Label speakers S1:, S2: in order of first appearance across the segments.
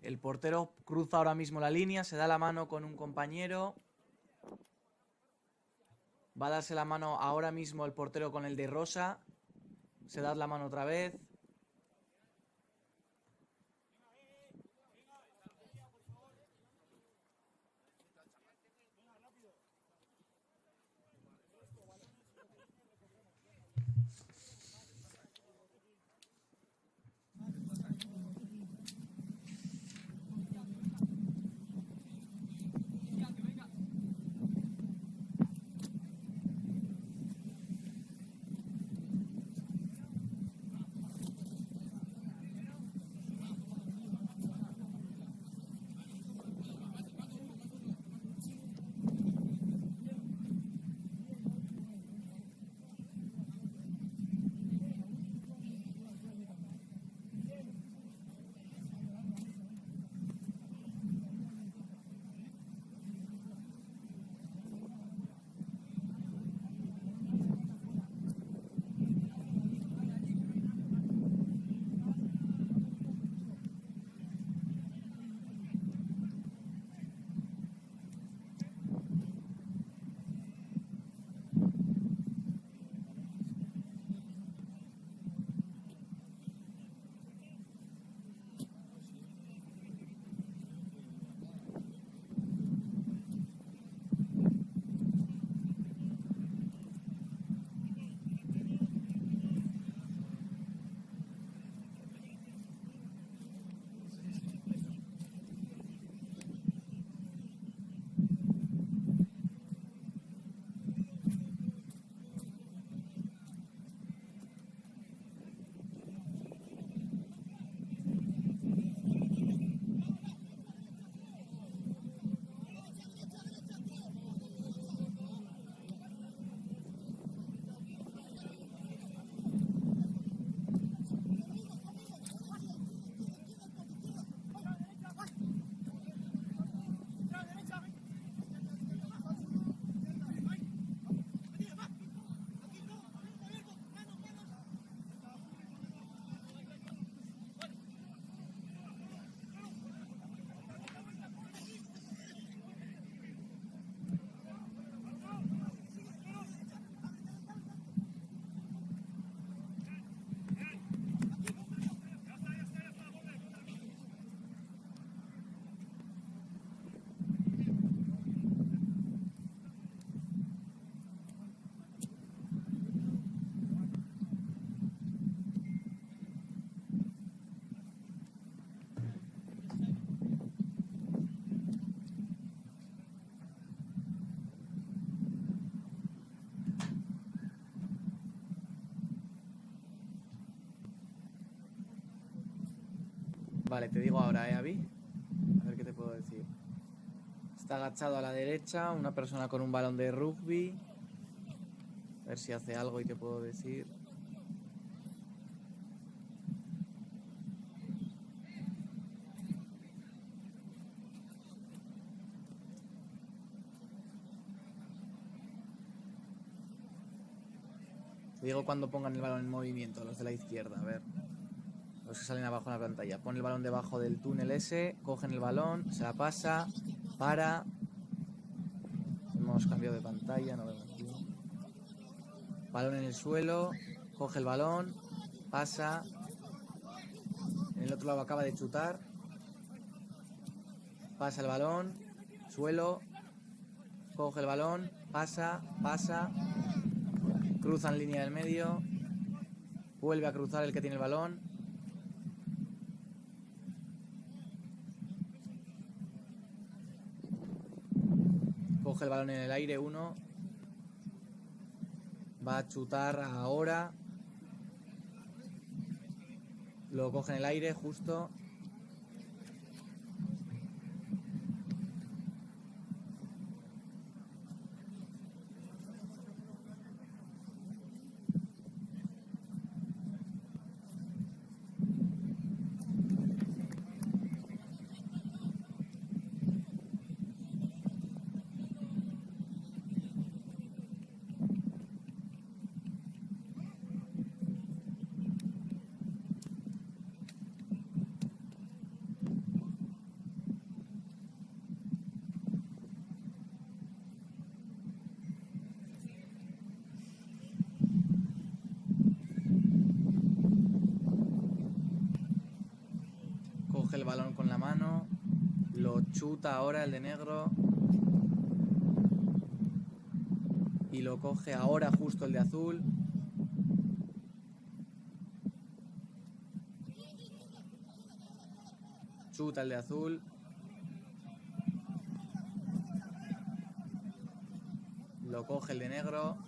S1: El portero cruza ahora mismo la línea, se da la mano con un compañero. Va a darse la mano ahora mismo el portero con el de rosa. Se da la mano otra vez. Vale, te digo ahora, Avi. A ver qué te puedo decir. Está agachado a la derecha, una persona con un balón de rugby. A ver si hace algo y te puedo decir. Te digo cuando pongan el balón en movimiento, los de la izquierda, a ver. Los que salen abajo en la pantalla. Pon el balón debajo del túnel ese, cogen el balón, se la pasa, para. Hemos cambiado de pantalla, no vemos bien. Balón en el suelo, coge el balón, pasa. En el otro lado acaba de chutar. Pasa el balón, suelo, coge el balón, pasa, cruza en línea del medio, vuelve a cruzar el que tiene el balón. Coge el balón en el aire, uno. Va a chutar ahora. Lo coge en el aire, justo. mano. Lo chuta ahora el de negro. Y lo coge ahora justo el de azul. Chuta el de azul. Lo coge el de negro.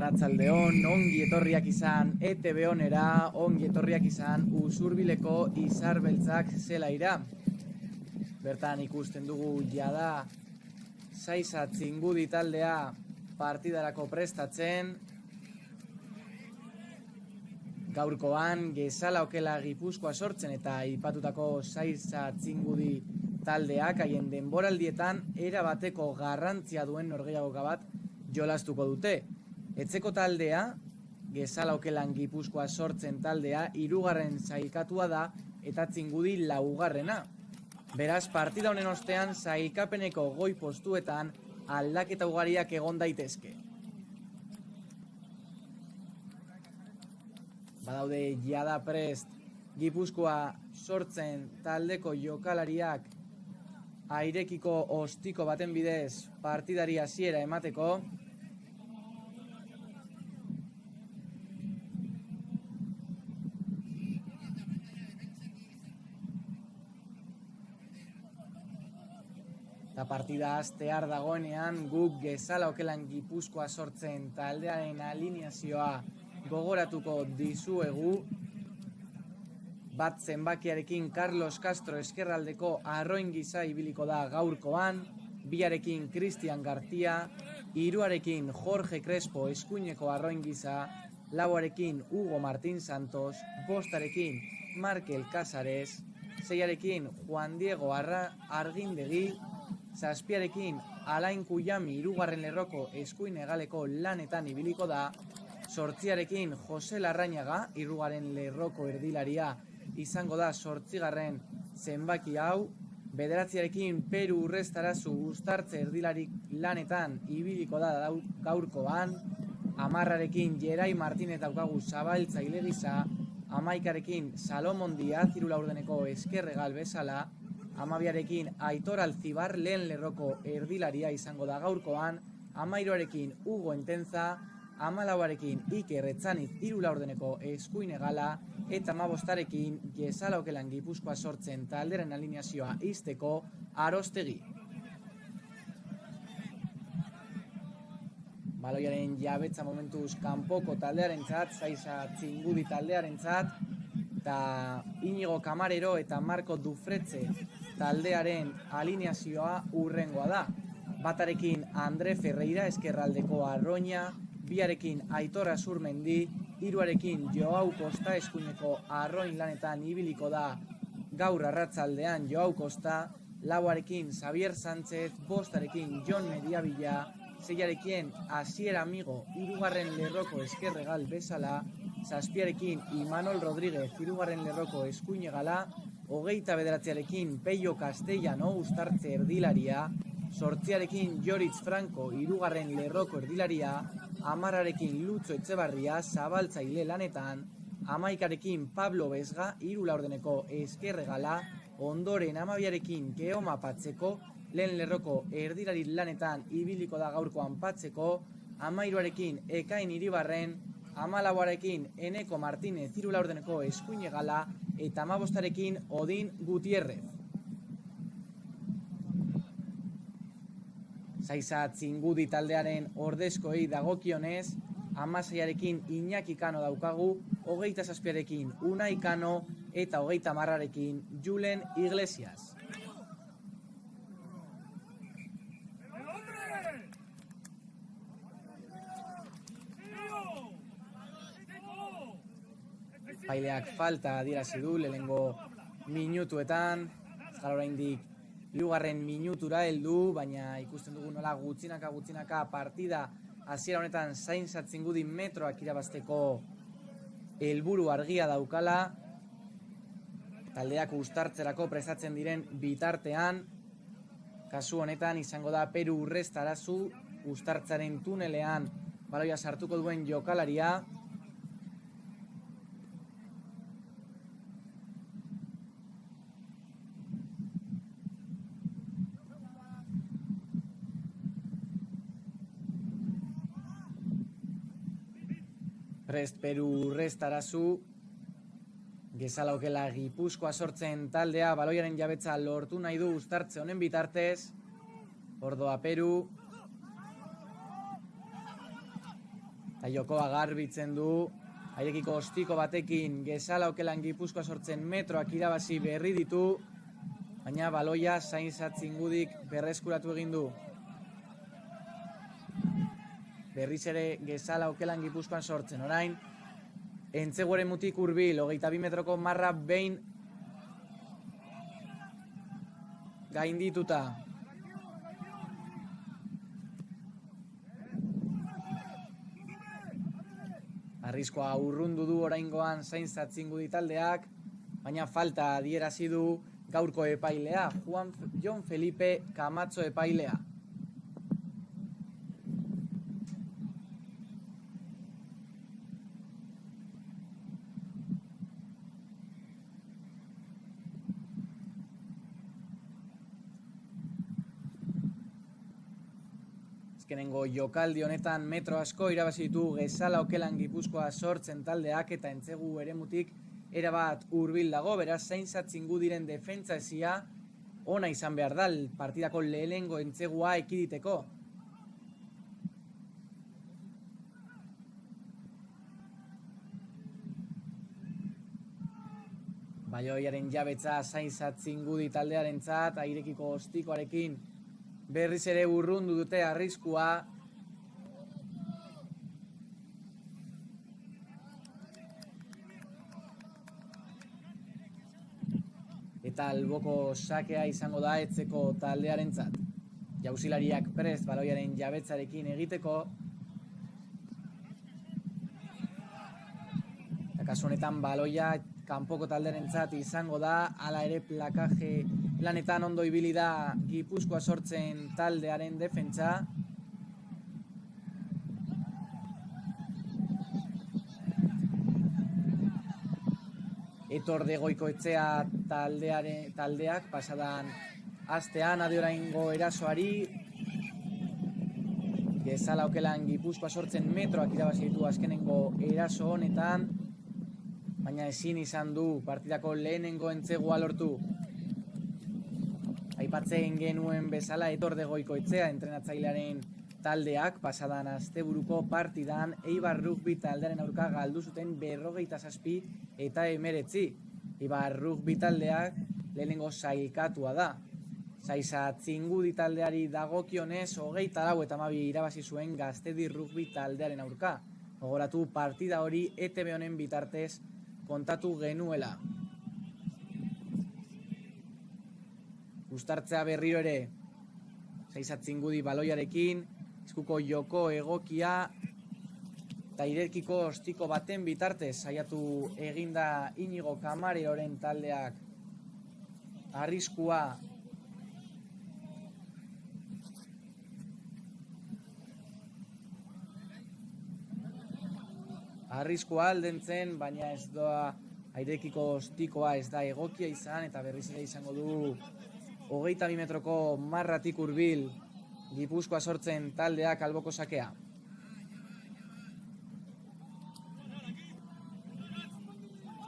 S1: Arratsaldeon, ongi etorriak izan ETV onera, ongi etorriak izan Usurbileko izar beltzak zelaira. Bertan ikusten dugu jada Saiza Txingudi taldea partidarako prestatzen. Gaurkoan Gezala Okela Gipuzkoa sortzen eta aipatutako Saiza Txingudi taldeak haien denboraldietan erabateko garrantzia duen norgehiagoka bat jolastuko dute. Etzeko taldea, Gezala Okelan Gipuzkoa sortzen taldea, 3. sailkatua da eta Txingudi 4. Beraz, partida honen ostean sailkapeneko goi postuetan aldaketa ugariak egon daitezke. Badaude jada prest Gipuzkoa sortzen taldeko jokalariak airekiko ostiko baten bidez partidari hasiera emateko. Eta partida hastear dagoenean guk Gezala Okelan Gipuzkoa sortzen taldearen alineazioa gogoratuko dizuegu. Bat zenbakiarekin Carlos Castro eskerraldeko arroin gisa ibiliko da gaurkoan, 2 Cristian Gartia, 3 Jorge Crespo eskuineko arroin gisa, 4 Hugo Martín Santos, 5 Markel Casares, 6 Juan Diego Argindegi, 7 Alain Kuyami 3. lerroko eskuin hegaleko lanetan ibiliko da, 8 Jose Larrañaga 3. lerroko erdilaria izango da 8. zenbaki hau, 9 Peru Urrestarazu Uztartze erdilarik lanetan ibiliko da gaurkoan, 10 Jerai Martinez daukagu zabaltzaile gisa, 11 Salomon Diaz 3 laurdeneko eskerregal bezala, 12 Aitor Alzibar lehen lerroko erdilaria izango da gaurkoan, 13 Hugo Entenza, 14 Iker Etzaniz 3 laurdeneko eskuin hegala, eta 15 Gezala Okelan Gipuzkoa sortzen talderen alineazioa izteko Arostegi. Baloiaren jabetza momentuz kanpoko taldearentzat, Saiza Txingudi taldearentzat, eta Inigo Camarero eta Marco Dufretxe taldearen alineazioa urrengoa da. Batarekin Andre Ferreira eskerraldeko arroina, 2 Aitor Azurmendi, 3 Joau Costa eskuineko arroin lanetan ibiliko da gaur arratsaldean Joau Costa, 4 Xavier Sánchez, 5 Jon Mediavilla, 6 Asier Amigo 3. lerroko eskerregal bezala, 7 Imanol Rodríguez 3. lerroko eskuin hegala, 29 Peio Castellano Uztartze erdilaria, 8 Joritz Franco 3. lerroko erdilaria, 10 Lutzo Etxebarria zabaltzaile lanetan, 11 Pablo Besga 3 laurdeneko eskerregala, ondoren 12 Keoma Patzeko lehen lerroko erdilari lanetan ibiliko da gaurkoan Patzeko, 13 Ekain Iribarren, 14 Eneko Martinez 3 laurdeneko eskuin hegala, eta 15 Odin Gutierrez. Saiza Txingudi taldearen ordezkoei dagokionez, 16 Iñaki Kano daukagu, 27 Unai Kano eta 30 Julen Iglesias. Paileak falta adierazi du lehenengo minutuetan, ezkal oraindik 2. minutura heldu, baina ikusten dugu nola gutxinaka partida hasiera honetan Saiza Txingudi metroak irabazteko helburu argia daukala. Taldeak uztartzerako prestatzen diren bitartean, kasu honetan izango da Peru Urrestarazu uztartzaren tunelean baloia sartuko duen jokalaria. Prest Peru Urrestarazu, Gezala Okela Gipuzkoa sortzen taldea baloiaren jabetza lortu nahi du uztartze honen bitartez. Ordoa Peru. Eta jokoa garbitzen du, airekiko ostiko batekin Gezala Okelan Gipuzkoa sortzen metroak irabazi berri ditu, baina baloia Sainz-Atzingudik berreskuratu egin du. Berriz ere Gezala Okelan Gipuzkoan sortzen, orain Entzegu eremutik hurbil, 22 metroko marra behin gaindituta. Arriskoa urrundu du oraingoan Sainz-Atzingudi taldeak, baina falta adierazi du gaurko epailea, Jon Felipe Camacho epailea. Azkenengo jokaldi honetan metro asko irabazi ditu Gezala Okelan Gipuzkoa sortzen taldeak eta Entzegu eremutik erabat hurbil dago, beraz Sainz-Atzingudiren defentsa ezia ona izan behar da partidako lehenengo Entzegua ekiditeko. Baioiaren jabetza Sainz-Atzingudi taldearentzat, airekiko ostikoarekin berriz ere urrundu dute arriskua. Eta alboko sakea izango da etzeko taldearentzat. Jauzilariak prest baloiaren jabetzarekin egiteko. Eta kasu honetan baloia kanpoko taldearentzat izango da, hala ere plakaje lanetan ondo ibili da Gipuzkoa sortzen taldearen defentsa. Etor de Goikoetxea taldeak pasadan astean adi oraingo erasoari Gezala Okelan Gipuzkoa sortzen metroak irabazi ditu azkenengo eraso honetan, baina ezin izan du partidako lehenengo Entzegua lortu. Aipatzen genuen bezala Etor de Goikoetxea entrenatzailearen taldeak pasadan asteburuko partidan Eibar Rugby taldearen aurka galdu zuten 47 eta 19. Eibar Rugby taldeak lehenengo sailkatua da. Sainz-Atzingudi taldeari dagokionez 24 eta 12 irabazi zuen Gaztedi Rugby taldearen aurka. Gogoratu partida hori ETV honen bitartez kontatu genuela. Uztartzea berriro ere Sainz-Atzingudi baloiarekin, eskuko joko egokia eta irekiko ostiko baten bitartez saiatu eginda Inigo Kamareroren taldeak arriskua aldentzen, baina ez doa airekiko ostikoa ez da egokia izan eta berriz ere izango du 22 metroko marratik hurbil Gipuzkoa sortzen taldeak alboko sakea.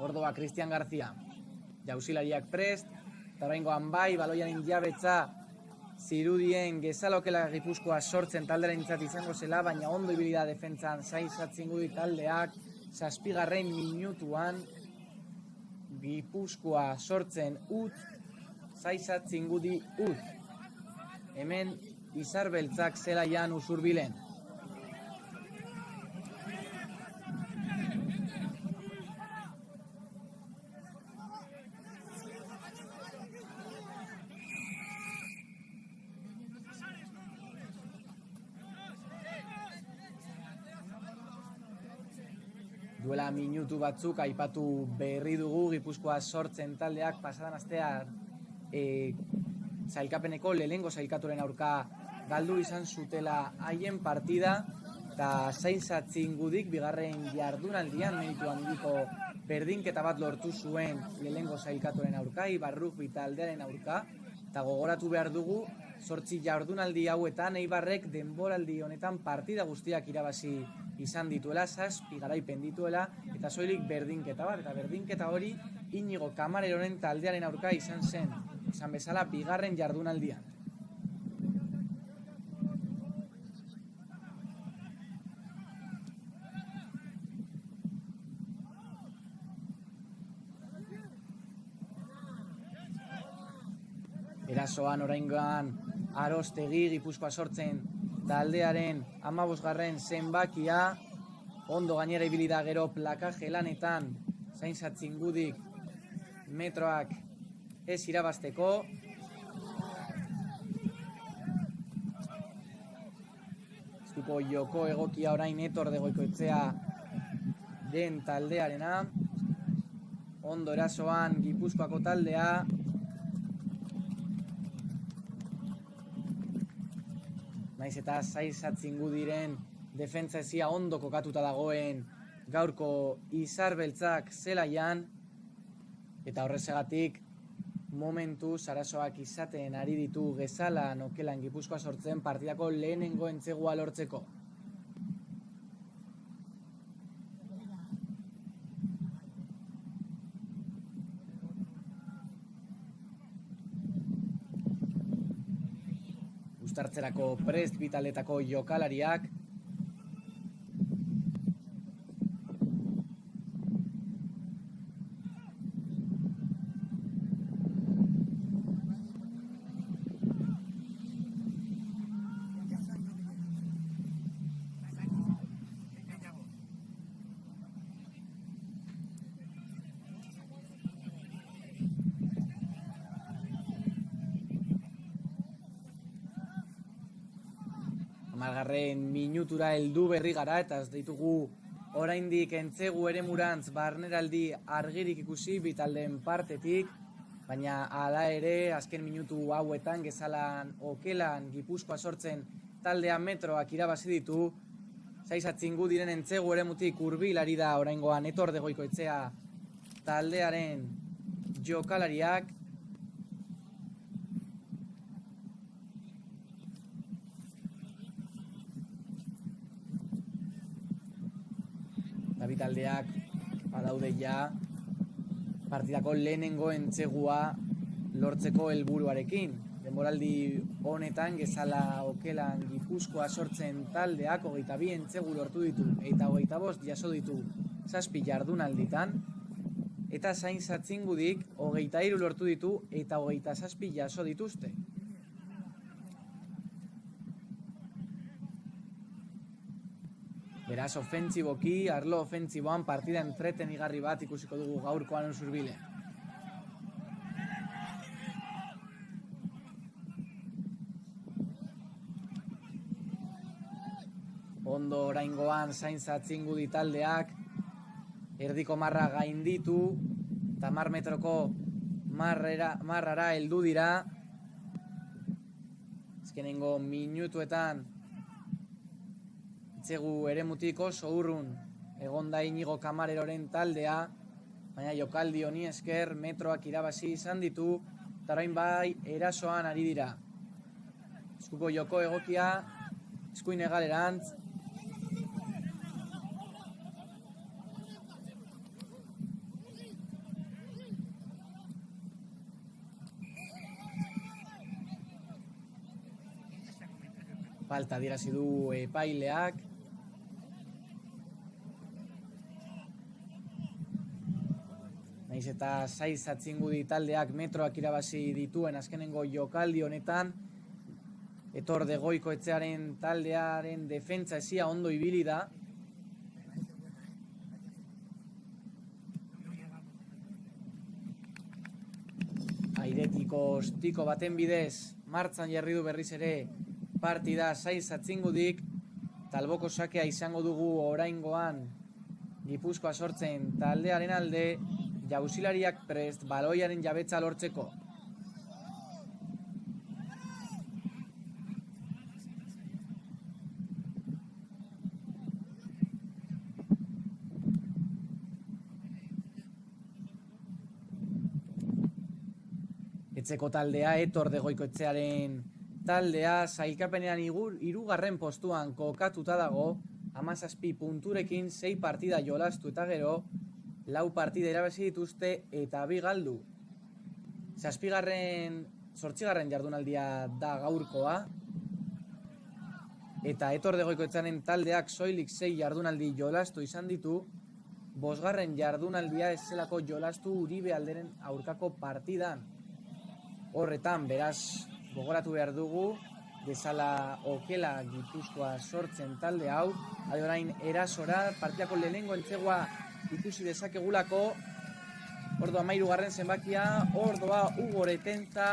S1: Ordoa Cristian García. Jauzilariak prest, eta oraingoan bai, baloiaren jabetza zirudien Gezala Okelan Gipuzkoa sortzen taldearentzat izango zela, baina ondo ibili da defentsan Sainz-Atzingudi taldeak 7. minutuan Gipuzkoa sortzen utz, Sainz-Atzingudi utz. Hemen izar beltzak zelaian usurbilen. Duela minutu batzuk aipatu berri dugu Gipuzkoa sortzen taldeak pasadan astean sailkapeneko lehenengo sailkaturen aurka galdu izan zutela haien partida eta Sainz-Atzingudik bigarren jardunaldian meritu handiko berdinketa bat lortu zuen lehenengo sailkaturen aurka, Eibar Rugby taldearen aurka, eta gogoratu behar dugu 8 jardunaldi hauetan Eibarrek denboraldi honetan partida guztiak irabazi izan dituela, 7 garaipen dituela eta soilik berdinketa bat, eta berdinketa hori Inigo Kamareroren taldearen aurka izan zen, izan bezala bigarren jardunaldian. Erasoan oraingoan Arostegi Gipuzkoa sortzen taldearen 15. zenbakia. Ondo gainera ibili da gero plakaje lanetan, Sainz-Atzingudik metroak ez irabazteko. Estuko joko egokia orain Etor de Goikoetxea den taldearena. Ondo erasoan Gipuzkoako taldea. Naiz eta Sainz-Atzingudiren defentsa ezia ondo kokatuta dagoen gaurko Izar Beltzak zelaian, eta horrezagatik momentu arazoak izaten ari ditu Gezalan Okelan Gipuzkoa sortzen partidako lehenengo entzegua lortzeko. Uztartzerako prest bitaletako jokalariak. Amargarren minutura heldu berri gara eta ez ditugu oraindik entzegu eremurantz barneraldi argirik ikusi bitaldeen partetik, baina hala ere azken minutu hauetan Gezalan Okelan Gipuzkoa sortzen taldea metroak irabazi ditu. Sainz-Atzingudiren entzegu eremutik hurbil ari da oraingoan Etor de Goikoetxea taldearen jokalariak. Taldeak badaude ja partidako lehenengo entzegua lortzeko helburuarekin. Denboraldi honetan Gezala Okelan Gipuzkoa sortzen taldeak 22 entzegu lortu ditu eta 25 jaso ditu 7 jardunalditan, eta Sainz-Atzingudik 23 lortu ditu eta 27 jaso dituzte. Beraz, ofentziboki, arlo ofentziboan partida entretenigarri bat ikusiko dugu gaurkoan Usurbilen. Ondo oraingoan Sainz-Atzingudi taldeak erdiko marra gainditu eta 10 metroko marrara heldu dira. Azkenengo minutuetan entzegu eremutik oso urrun egonda Inigo Kamareroren taldea, baina jokaldi honi esker metroak irabazi izan ditu eta orain bai erasoan ari dira. Eskuko joko egokia, eskuin hegalerantz. Falta adierazi du epaileak. Naiz eta Sainz-Atzingudi taldeak metroak irabazi dituen azkenengo jokaldi honetan, Etor de Goikoetxearen taldearen defentsa ezia ondo ibili da. Airetiko ostiko baten bidez martzan jarri du berriz ere partida Sainz-Atzingudik. Talboko sakea izango dugu oraingoan Gipuzkoa sortzen taldearen alde. Jauzilariak prest baloiaren jabetza lortzeko. Etxeko taldea Etor de Goikoetxearen taldea sailkapenean 3. postuan kokatuta dago, 17 punturekin 6 partida jolastu eta gero 4 partida irabazi dituzte eta 2 galdu. 8. jardunaldia da gaurkoa, eta Etor de Goikoetxearen taldeak soilik 6 jardunaldi jolastu izan ditu. 5. jardunaldia ez zelako jolastu Uribe Alderen aurkako partidan. horretan, beraz, gogoratu behar dugu, Gezala okela Gipuzkoa sortzen talde hau, orain erasora, partidako lehenengo entzegua ikusi dezakegulako, ordoa 13. zenbakia, ordoa Hugo Retenza,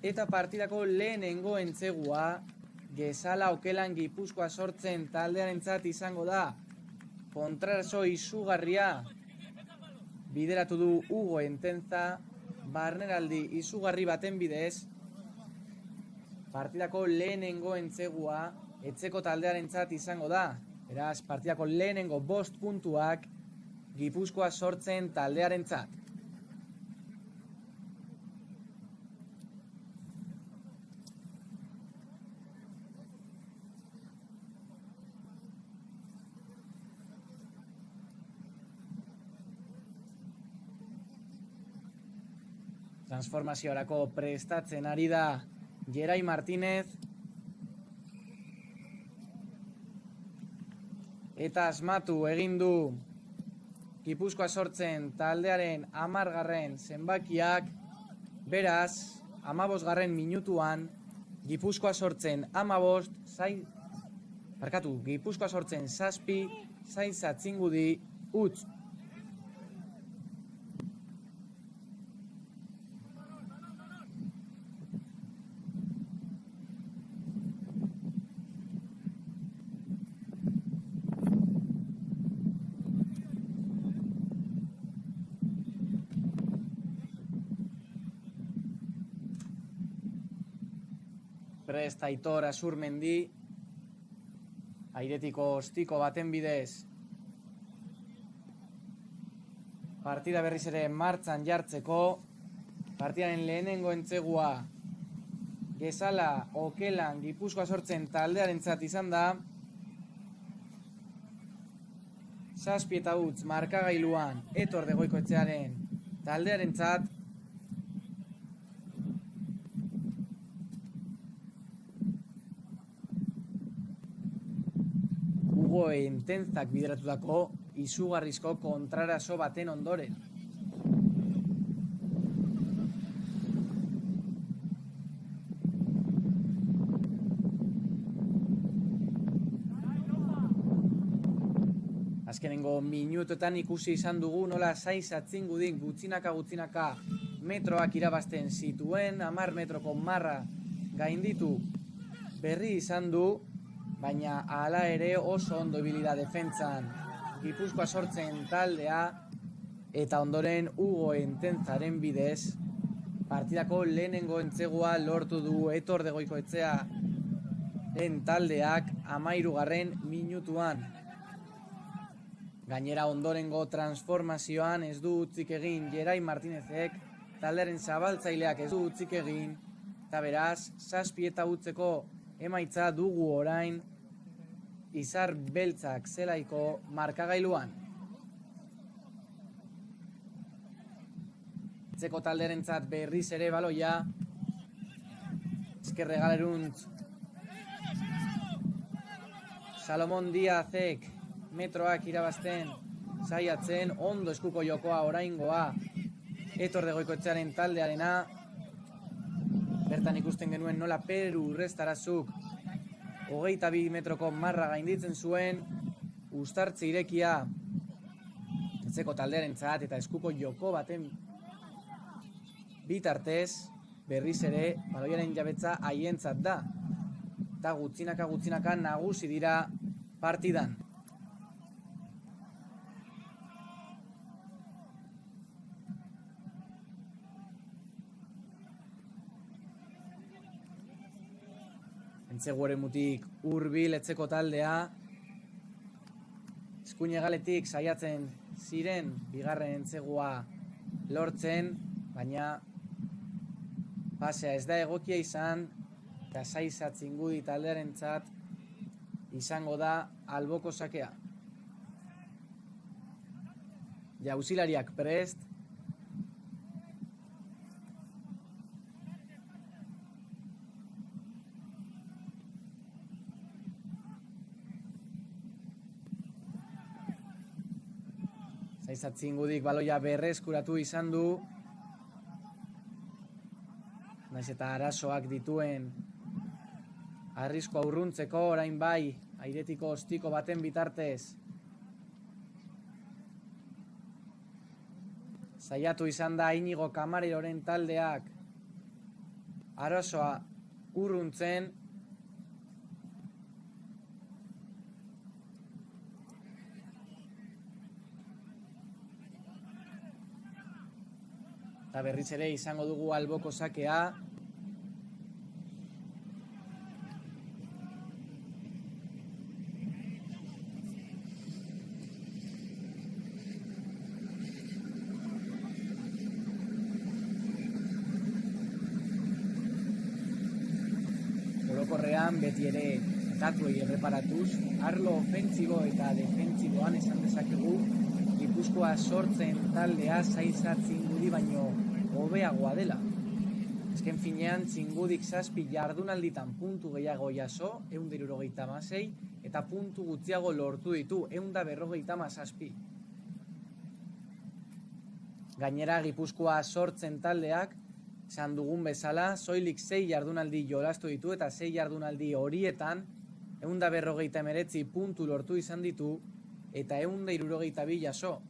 S1: eta partidako lehenengo entzegua, Gezala okelan Gipuzkoa sortzen taldearentzat izango da, kontrarazo izugarria bideratu du Hugo Retenza, barneraldi izugarri baten bidez, partidako lehenengo entzegua etzeko taldearentzat izango da. Beraz, partidako lehenengo 5 puntuak Gipuzkoa sortzen taldearentzat. Transformaziorako prestatzen ari da Gerai Martinez, eta asmatu egin du Gipuzkoa sortzen taldearen 10. zenbakiak, beraz, 15. minutuan, Gipuzkoa sortzen 15, Gipuzkoa sortzen 7, Zaintza Txingudi, utz. Prest Aitor Azurmendi, airetiko ostiko baten bidez, partida berriz ere martxan jartzeko, partidaren lehenengo entzegua Gezala okelan Gipuzkoa sortzen taldearentzat izan da, 7 eta utz markagailuan Etor de Goikoetxearen taldearentzat, Hugo Retenzak bideratutako izugarrizko kontrarazo baten ondoren. Azkenengo minutotan ikusi izan dugu nola Zaintza Txingudin gutxinaka metroak irabazten zituen, 10 metroko marra gainditu berri izan du, baina hala ere oso ondo ibili da defentsan Gipuzkoa sortzen taldea, eta ondoren Hugo Retenzaren bidez partidako lehenengo entzegua lortu du Etor de Goikoetxearen taldeak 13. minutuan. Gainera ondorengo transformazioan ez du utzik egin Gerai Martinezek, taldearen zabaltzaileak ez du utzik egin, eta beraz, 7 eta utzeko emaitza dugu orain Izar Beltzak zelaiko markagailuan. Etzeko taldearentzat berriz ere baloia, Ezkerre Galeruntz, Salomon Diazek metroak irabazten saiatzen, ondo eskuko jokoa oraingoa Etor de Goikoetxearen taldearena, bertan ikusten genuen nola Peru Urrestarazuk 22 metroko marra gainditzen zuen, uztartze irekia etzeko taldearentzat eta eskuko joko baten bitartez berriz ere baloiaren jabetza haientzat da, eta gutxinaka nagusi dira partidan. Entzeguaren mutik hurbil etzeko taldea, eskuin hegaletik saiatzen ziren bigarren entzegua lortzen, baina pasea ez da egokia izan, eta Zaintza Txingudi taldearentzat izango da alboko sakea. Jauzilariak prest, Zaintza Txingudik baloia berreskuratu izan du, Naiz eta arazoak dituen arriskua urruntzeko orain bai airetiko ostiko baten bitartez saiatu izan da Inigo Kamareroren taldeak arazoa urruntzen. Eta berriz ere izango dugu alboko sakea. Orokorrean beti ere datuei erreparatuz, arlo ofentsibo eta defentsiboan esan dezakegu Gipuzkoa sortzen taldea Saiza Txingudi baino hobeagoa dela. Azken finean Txingudik 7 jardunalditan puntu gehiago jaso, 176, eta puntu gutxiago lortu ditu, 157. Gainera Gipuzkoa sortzen taldeak, esan dugun bezala, soilik 6 jardunaldi jolastu ditu eta 6 jardunaldi horietan 159 puntu lortu izan ditu eta 162 jaso.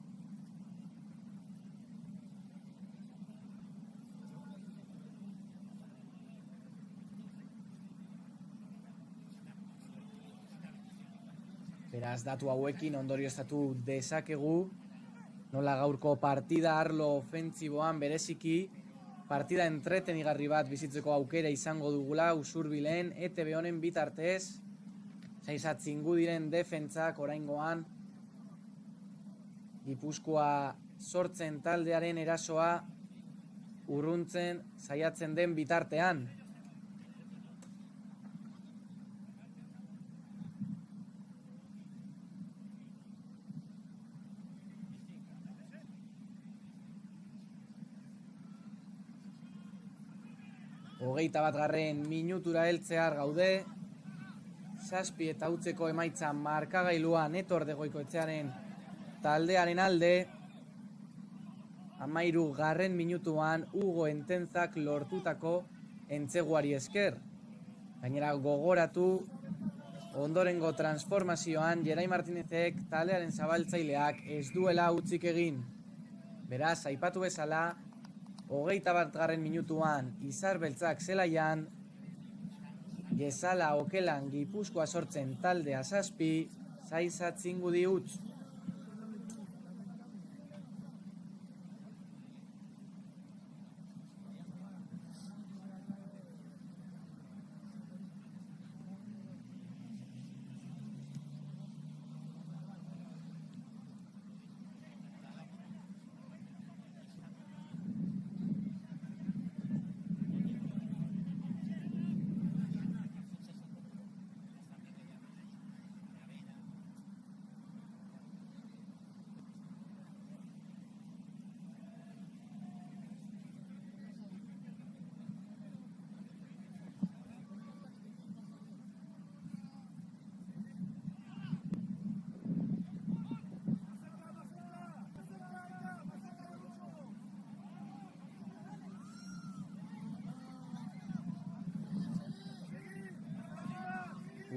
S1: Beraz, datu hauekin ondorioztatu dezakegu nola gaurko partida arlo ofentsiboan bereziki partida entretenigarri bat bizitzeko aukera izango dugula Usurbilen ETB honen bitartez. Saiza Txingudiren defentsak oraingoan Gipuzkoa sortzen taldearen erasoa urruntzen saiatzen den bitartean. Hogeita batgarren minutura heltzear gaude. 7 eta utzeko emaitza markagailuan Etor de Goikoetxearen taldearen alde. 13. minutuan Hugo Entenzak lortutako entzeguari esker. Gainera gogoratu ondorengo transformazioan Jerai Martinezek taldearen zabaltzaileak ez duela utzik egin. Beraz, aipatu bezala, 21. minutuan Izar Beltzak zelaian, Gezala Okelan Gipuzkoa sortzen taldea 7, Saiza Txingudi utz.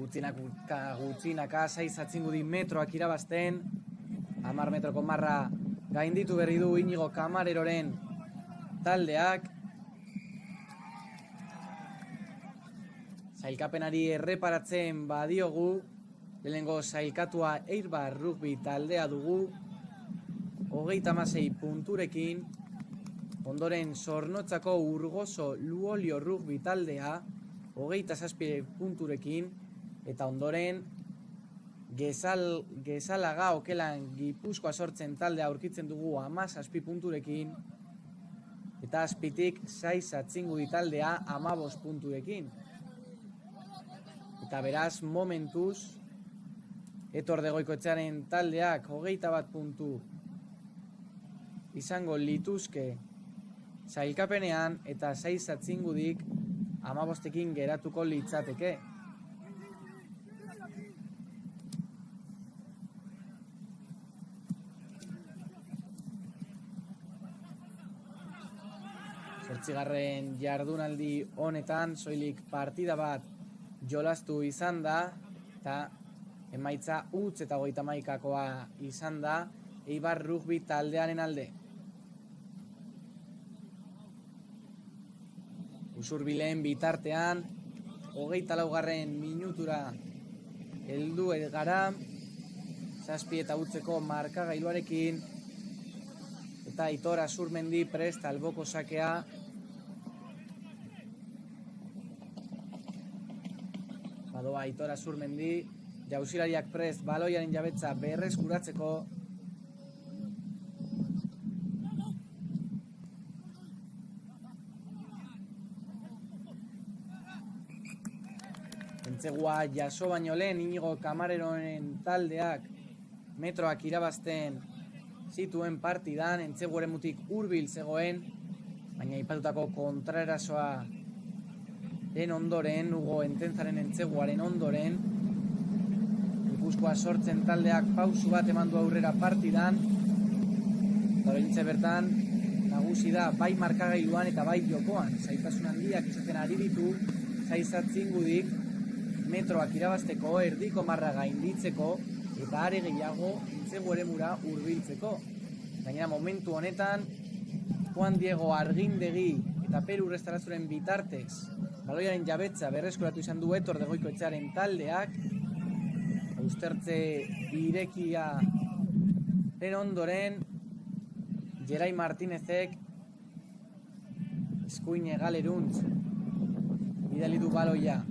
S1: Gutxinaka Saiza Txingudi metroak irabazten, 10 metroko marra gainditu berri du Inigo Kamareroren taldeak. Sailkapenari erreparatzen badiogu, lehenengo sailkatua Eibar Rugby taldea dugu, 36 punturekin, ondoren Zornotzako Urgoso Luolio Rugby taldea, 27 punturekin, eta ondoren Gezalaga Okelan Gipuzkoa sortzen taldea aurkitzen dugu 17 punturekin, eta azpitik Saiza Txingudi taldea 15 punturekin. Eta beraz, momentuz, Etor de Goikoetxearen taldeak 21 puntu izango lituzke sailkapenean, eta Saiza Txingudik 15ekin geratuko litzateke. 8. jardunaldi honetan, soilik partida bat jolastu izan da, eta emaitza utz eta 31koa izan da, Eibar Rugby taldearen alde. Usurbilen bitartean, 24. minutura heldu gara, 7-0 markagailuarekin, eta Aitor Azurmendi prest alboko sakea. Badoa Aitor Azurmendi, jauzilariak prest baloiaren jabetza berreskuratzeko. Entzegua jaso baino lehen Inigo Kamareronen taldeak metroak irabazten zituen partidan, Entzegu eremutik hurbil zegoen, baina aipatutako kontraerasoa den ondoren, Hugo Entenzaren Entzeguaren ondoren, Gipuzkoa sortzen taldeak pausu bat eman du aurrera partidan, eta horrentxe bertan nagusi da bai markagailuan eta bai jokoan, zailtasun handiak izaten ari ditu, Zaizatzingudik metroak irabazteko, erdiko marra gainditzeko, eta are gehiago Entzegu eremura hurbiltzeko. Gainera momentu honetan, Juan Diego Argindegi eta Peru Restaurazuren bitartez, baloiaren jabetza berreskuratu izan du Etor de Goikoetxearen taldeak, ustertze irekia den ondoren, Gerai Martinezek eskuin egaleruntz bidali du baloia.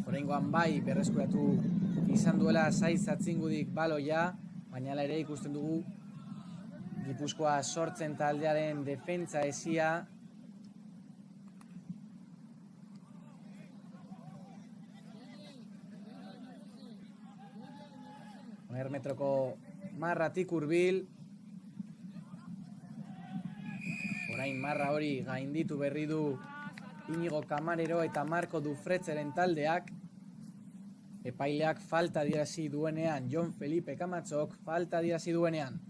S1: Oraingoan bai berreskuratu izan duela Zaizatzingudik baloia, baina ere ikusten dugu Gipuzkoa sortzen taldearen defentsa esia. Metroko marratik hurbil. Orain marra hori gainditu berri du Inigo Kamarero eta Marko Dufretzeren taldeak. Epaileak falta adierazi duenean, Jon Felipe Kamatzok falta adierazi duenean.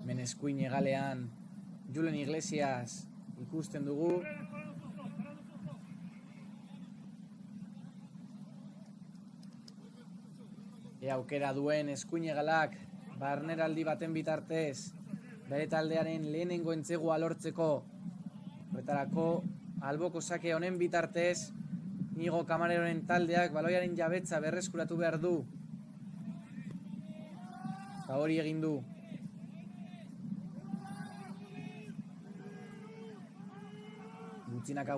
S1: Hemen eskuin egalean Julen Iglesias ikusten dugu. Aukera duen eskuinegalak barneraldi baten bitartez bere taldearen lehenengo Entzegua lortzeko. Horretarako alboko sake honen bitartez Inigo Kamareroren taldeak baloiaren jabetza berreskuratu behar du. Eta hori egin du. Gutxinaka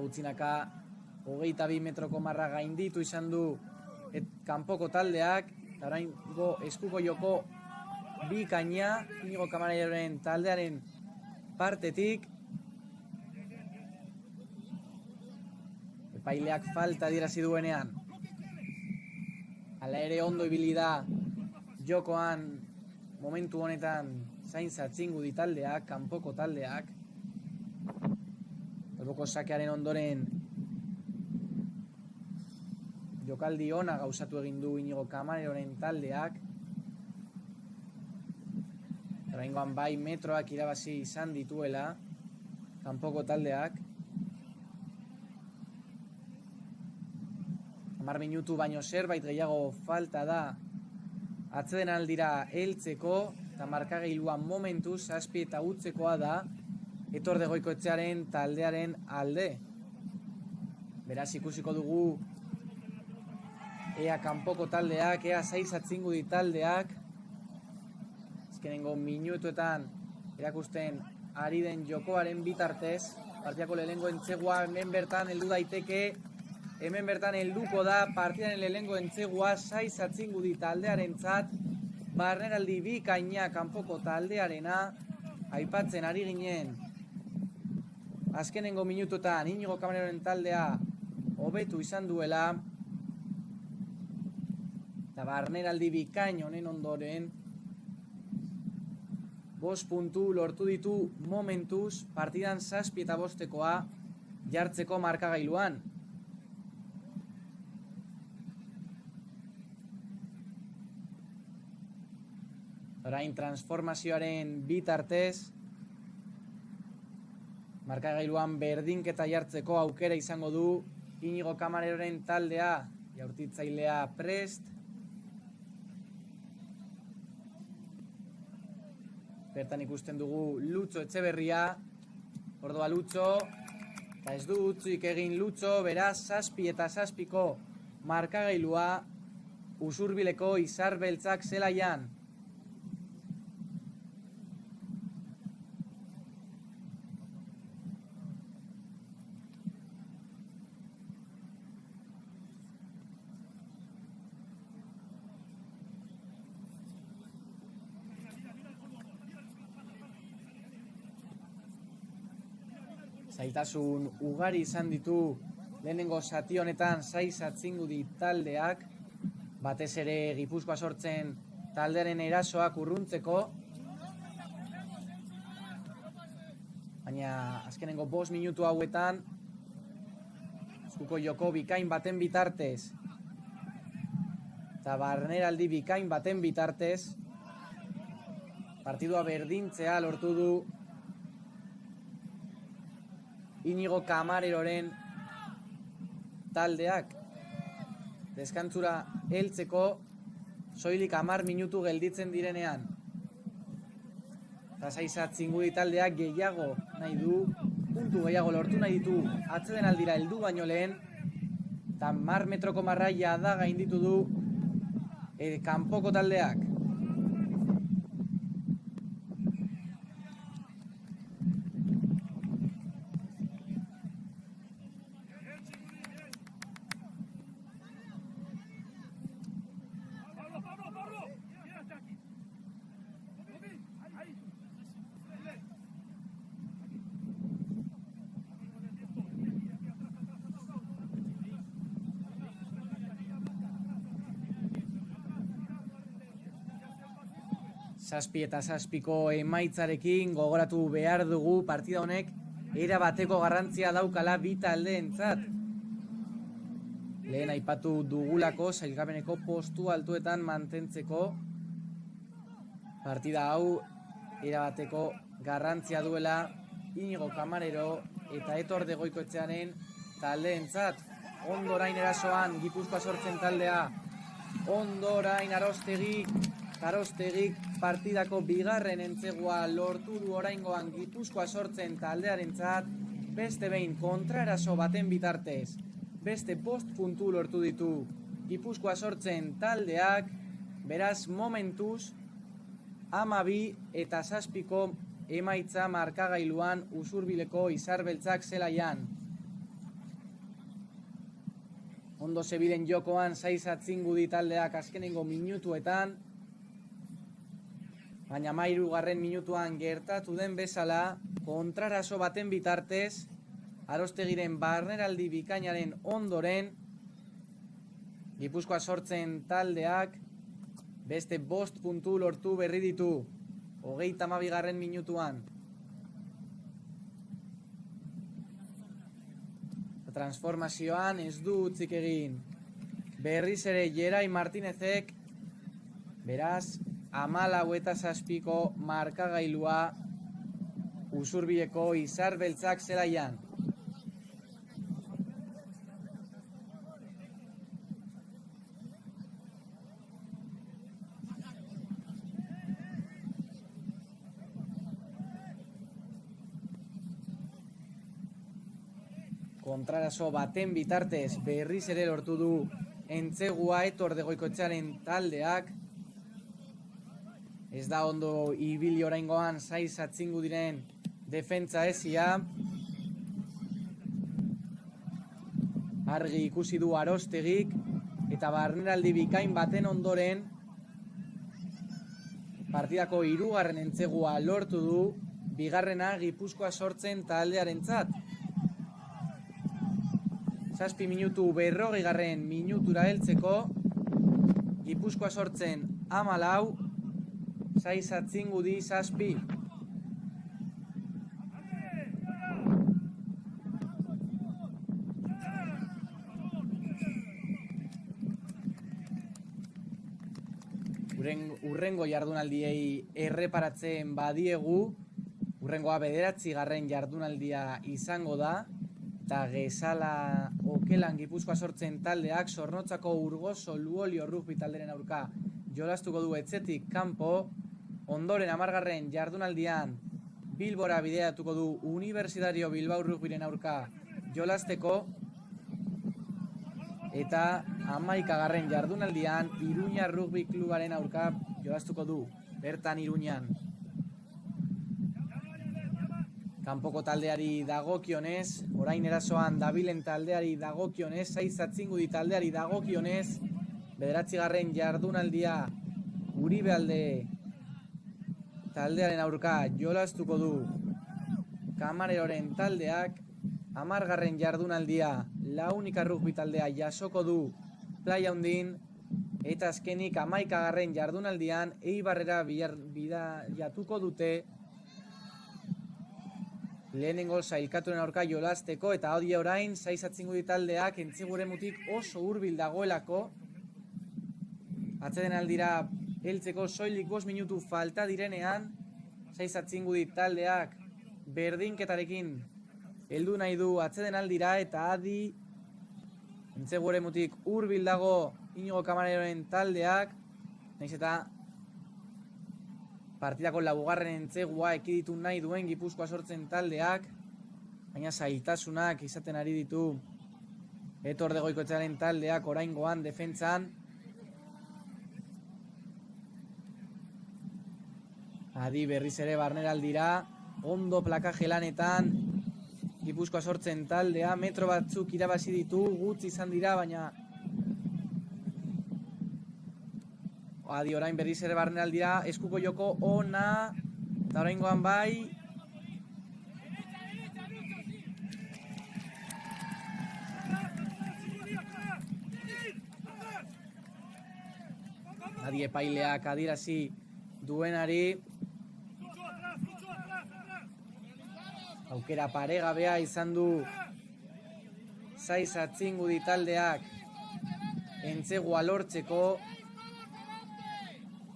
S1: 22 metroko marra gainditu izan du kanpoko taldeak. Eta oraingo eskuko joko bikaina Inigo Kamareroren taldearen partetik. Epaileak falta adierazi duenean. Hala ere ondo ibili da jokoan momentu honetan Zaizatzingudik taldeak, kanpoko taldeak. Alboko sakearen ondoren jokaldi ona gauzatu egin du Inigo Kamareroren taldeak. Oraingoan bai metroak irabazi izan dituela kanpoko taldeak. 10 minutu baino zerbait gehiago falta da atsedenaldira heltzeko, eta markagailua momentu 7-0 da Etor de Goikoetxearen taldearen alde. Beraz ikusiko dugu ea kanpoko taldeak, ea Zaizatzingudik taldeak azkenengo minutuetan erakusten ari den jokoaren bitartez. Partiako lehenengo Entzegua hemen bertan heldu daiteke, hemen bertan helduko da partidaren lehenengo Entzegua Zaizatzingudik taldearentzat. Barneraldi bikaina kanpoko taldearena, aipatzen ari ginen azkenengo minututan Inigo Kamareroren taldea hobetu izan duela. Eta barneraldi bikain honen ondoren 5 puntu lortu ditu momentuz partidan 7 eta 5 jartzeko markagailuan. Orain transformazioaren bitartez markagailuan berdinketa jartzeko aukera izango du Inigo Kamareroren taldea, jaurtitzailea prest. Bertan ikusten dugu Lutxo Etxeberria, ordoa Lutxo, eta ez du utzik egin Lutxo, beraz 7 eta 7ko markagailua Usurbileko Izar Beltzak zelaian. Zailtasun ugari izan ditu lehenengo zati honetan Saiz Atzingudi taldeak, batez ere Gipuzkoa Sortzen taldearen erasoak urruntzeko. Baina azkenengo 5 minutu hauetan eskuko joko bikain baten bitartez eta barneraldi bikain baten bitartez partidua berdintzea lortu du Inigo Kamareroren taldeak. Deskantzura heltzeko soilik 10 minutu gelditzen direnean. Eta Saiz Atzingudi taldeak gehiago nahi du, puntu gehiago lortu nahi ditu atzeden aldira heldu baino lehen, eta 10 metroko marraia da gainditu du kanpoko taldeak. Zazpi eta 7ko emaitzarekin gogoratu behar dugu partida honek era bateko garrantzia daukala bi taldeentzat. Lehen aipatu dugulako sailkapeneko postu altuetan mantentzeko partida hau era bateko garrantzia duela Inigo Kamarero eta Etor de Goikoetxearen taldeentzat. Ondo orain erasoan Gipuzkoa Sortzen taldea, ondo orain Arostegik partidako bigarren entzegua lortu du oraingoan Gipuzkoa Sortzen taldearentzat, beste behin kontraeraso baten bitartez, beste 5 puntu lortu ditu Gipuzkoa Sortzen taldeak, beraz momentuz 12 eta 7ko emaitza markagailuan Usurbileko Izar Beltzak zelaian. Ondo zebilen jokoan Saiz Atzingudi taldeak azkenengo minutuetan, baina 13. minutuan gertatu den bezala, kontraraso baten bitartez, Arostegiren barneraldi bikainaren ondoren, Gipuzkoa Sortzen taldeak beste 5 puntu lortu berri ditu, 32. minutuan. Transformazioan ez du utzik egin. Berriz ere Jerai Martinezek, beraz, 14 eta 7ko markagailua Usurbileko Izar Beltzak zelaian. Kontraraso baten bitartez berriz ere lortu du entzegua Etor de Goikoetxearen taldeak. Ez da ondo ibili oraingoan Saiz Atzingudiren defentsa ezia. Argi ikusi du Arostegik eta barneraldi bikain baten ondoren partidako 3. entzegua lortu du, bigarrena Gipuzkoa Sortzen taldearentzat. 7 minutu 40. minutura heltzeko, Gipuzkoa Sortzen 14, Saiz atzingudi, 7. Urrengo jardunaldiei erreparatzen badiegu, urrengoa 9. jardunaldia izango da, eta Gezala Okelan Gipuzkoa sortzen taldeak Zornotzako Urgoso Luolio rugby talderen aurka jolastuko du etxetik kanpo, ondoren 10. jardunaldian Bilbora bideratuko du Universitario Bilbao rugbyren aurka jolasteko, eta 11. jardunaldian Iruña Rugby Klubaren aurka jolastuko du, bertan Iruñan. Kanpoko taldeari dagokionez, orain erasoan dabilen taldeari dagokionez, Saiz atzingudi taldeari dagokionez, 9. jardunaldia Uribealde taldearen aurka jolastuko du Kamareroren taldeak, 10. jardunaldia Launika Rugby taldea jasoko du Playa Undin, eta azkenik 11. jardunaldian Eibarrera bidaiatuko dute lehenengo sailkaturen aurka jolasteko, eta hori orain Saiz atzingudi taldeak entziguremutik oso hurbil dagoelako. Atzeden aldira heltzeko soilik 5 minutu falta direnean, Saiz atzingudi taldeak berdinketarekin heldu nahi du atzeden aldira, eta adi entzeguremutik hurbil dago Inigo Kamareroren taldeak, nahiz eta partidako 4. entzegua ekiditu nahi duen Gipuzkoa sortzen taldeak, baina zailtasunak izaten ari ditu Etor de Goikoetxearen taldeak oraingoan defentsan. Adi berriz ere barneraldira, ondo plakaje lanetan Gipuzkoa sortzen taldea, metro batzuk irabazi ditu, gutxi izan dira, baina adi orain berriz ere barneraldira, eskuko joko ona, eta oraingoan bai. Adi epaileak adierazi duenari aukera paregabea izan du Saiz atzingudi taldeak entzegua lortzeko,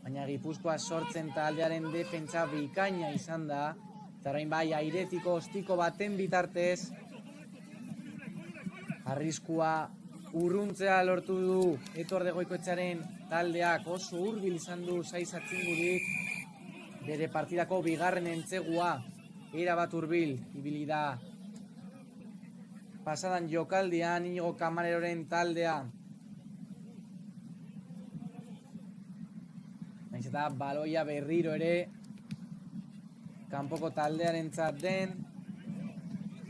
S1: baina Gipuzkoa sortzen taldearen defentsa bikaina izan da, eta orain bai airetiko ostiko baten bitartez arriskua urruntzea lortu du Etor de Goikoetxearen taldeak, oso hurbil izan du Saiz atzingudik, bere partidako 2. entzegua erabat hurbil ibili da pasadan jokaldian Inigo Kamareroren taldea. Naiz eta baloia berriro ere kanpoko taldearentzat den,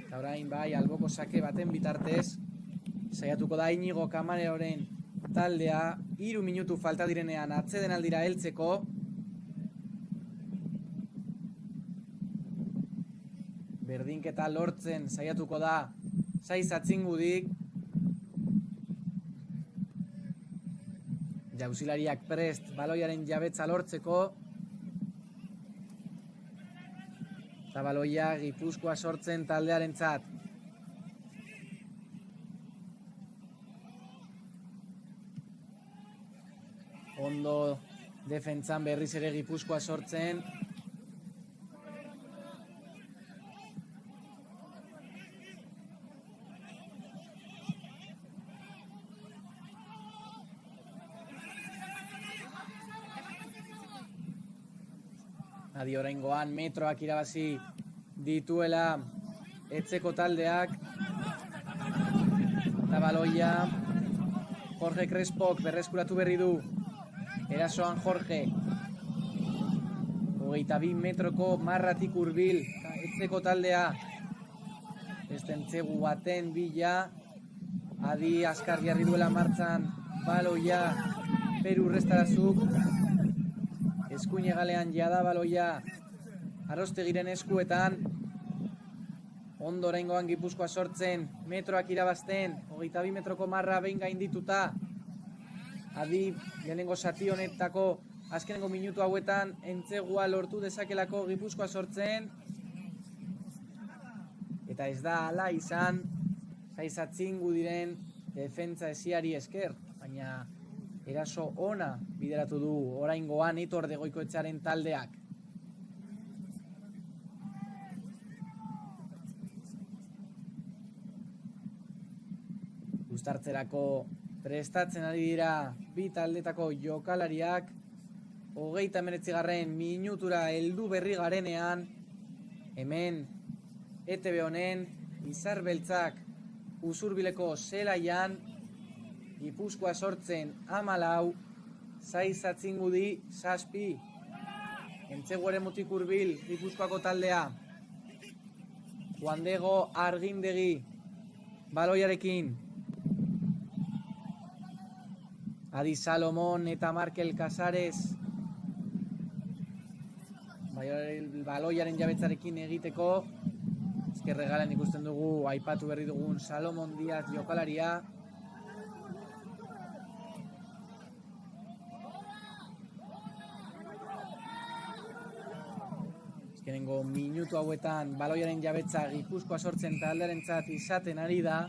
S1: eta orain bai alboko sake baten bitartez saiatuko da Inigo Kamareroren taldea 3 minutu falta direnean atzeden aldira heltzeko. Berdinketa lortzen saiatuko da Saiz atzingudik. Jauzilariak prest baloiaren jabetza lortzeko. Eta baloia Gipuzkoa sortzen taldearentzat. Ondo defentsan berriz ere Gipuzkoa sortzen. Adi oraingoan metroak irabazi dituela etzeko taldeak. Eta baloia Jorge Crespok berreskuratu berri du. Erasoan Jorge. 22 metroko marratik hurbil etzeko taldea. Beste entzegu baten bila. Adi azkar jarri duela martzan baloia Peru Restarazuk. Eskuin egalean jada baloia Arostegiren eskuetan. Ondo oraingoan Gipuzkoa sortzen, metroak irabazten, 22 metroko marra behin gaindituta. Adi lehenengo zati honetako azkenengo minutu hauetan entzegua lortu dezakelako Gipuzkoa sortzen. Eta ez da hala izan, zaizatzingu diren defentsa esiari esker, baina eraso ona bideratu du oraingoan Aitor de Goikoetxearen taldeak. Uztartzerako prestatzen ari dira bi taldetako jokalariak. 39. minutura heldu berri garenean, hemen ETB honen Izar Beltzak Usurbileko zelaian, Gipuzkoa sortzen 14, Zaizatzingudi 7. Entzegu eremutik hurbil Gipuzkoako taldea. Juandego Argindegi baloiarekin. Adi Salomon eta Markel Casares baloiaren jabetzarekin egiteko. Ezkerregalen ikusten dugu aipatu berri dugun Salomon Diaz jokalaria. Azkenengo minutu hauetan baloiaren jabetza Gipuzkoa sortzen taldearentzat izaten ari da.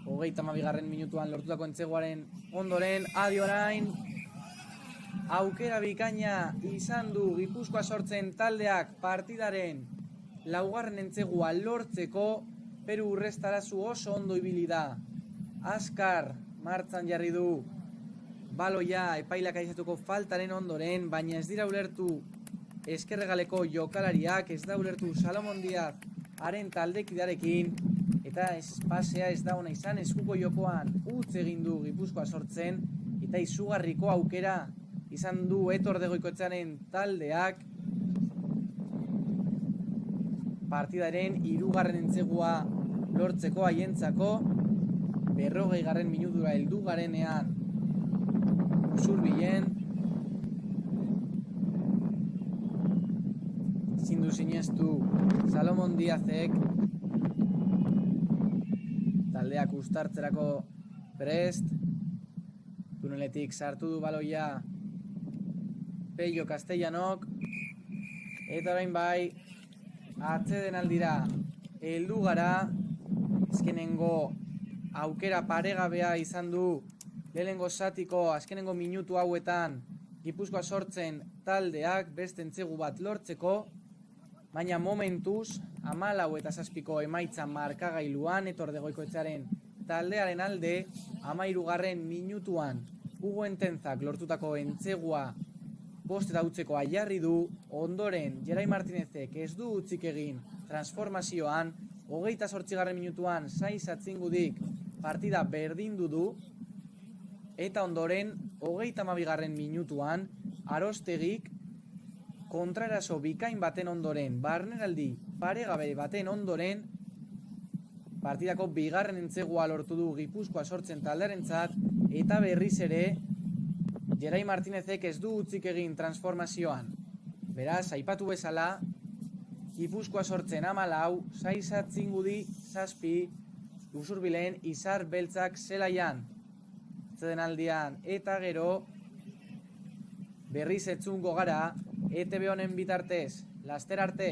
S1: 32. minutuan lortutako entzeguaren ondoren, adi orain, aukera bikaina izan du Gipuzkoa sortzen taldeak partidaren laugarren entzegua lortzeko. Peru Urrestarazu oso ondo ibili da. Azkar martzan jarri du baloia epailak aizatuko faltaren ondoren, baina ez dira ulertu Ezkerregaleko jokalariak, ez da ulertu Salomon Diaz haren taldekidarekin, eta espasea ez da ona izan, eskuko jokoan utz egin du Gipuzkoa sortzen, eta izugarriko aukera izan du Aitor de Goikoetxearen taldeak. Partidaren 3. entzegua lortzeko haientzako, 40. minutura heldu garenean Usurbilen. Zindu sinestu Salomon Diazek, taldeak uztartzerako prest. Tuneletik sartu du baloia Pello Castellanok, eta orain bai atzeden aldira heldu gara. Azkenengo aukera paregabea izan du lehenengo zatiko azkenengo minutu hauetan Gipuzkoa sortzen taldeak beste entzegu bat lortzeko, baina momentuz 14 eta 7 emaitza markagailuan Aitor de Goikoetxearen taldearen alde. 13. minutuan Hugo Entenzak lortutako entzegua 5 eta utzeko jarri du. Ondoren Gerai Martinezek ez du utzik egin transformazioan. 28. minutuan Zaizatzingudik partida berdindu du, eta ondoren 32. minutuan Arostegik kontraeraso bikain baten ondoren, barneraldi paregabe baten ondoren, partidako 2. entzegua lortu du Gipuzkoa sortzen taldearentzat, eta berriz ere Gerai Martinezek ez du utzik egin transformazioan. Beraz, aipatu bezala, Gipuzkoa sortzen 14, Zaizatzingudi 7, Usurbilen Izar Beltzak zelaian. Atsedenaldian eta gero berriz etzungo gara ETB honen bitartez. Laster arte.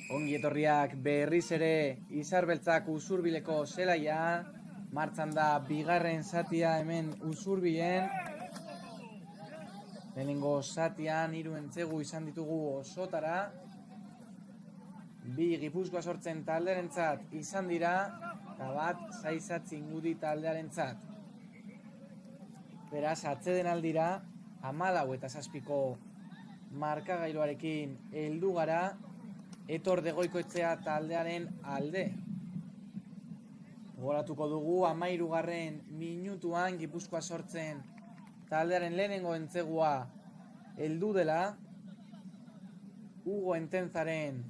S1: Ongi etorriak berriz ere Izarbeltzak Usurbileko zelaia. Martzan da bigarren zatia hemen Usurbilen. Lehenengo zatian 3 entzegu izan ditugu osotara. 2 Gipuzkoa sortzen taldearentzat izan dira, eta bat Zaizatzingudi taldearentzat. Beraz, atzeden aldira 14:07 markagailuarekin heldu gara Etor de Goikoetxea taldearen alde. Gogoratuko dugu 13. minutuan Gipuzkoa sortzen taldearen lehenengo entzegua heldu dela. Hugo Entenzaren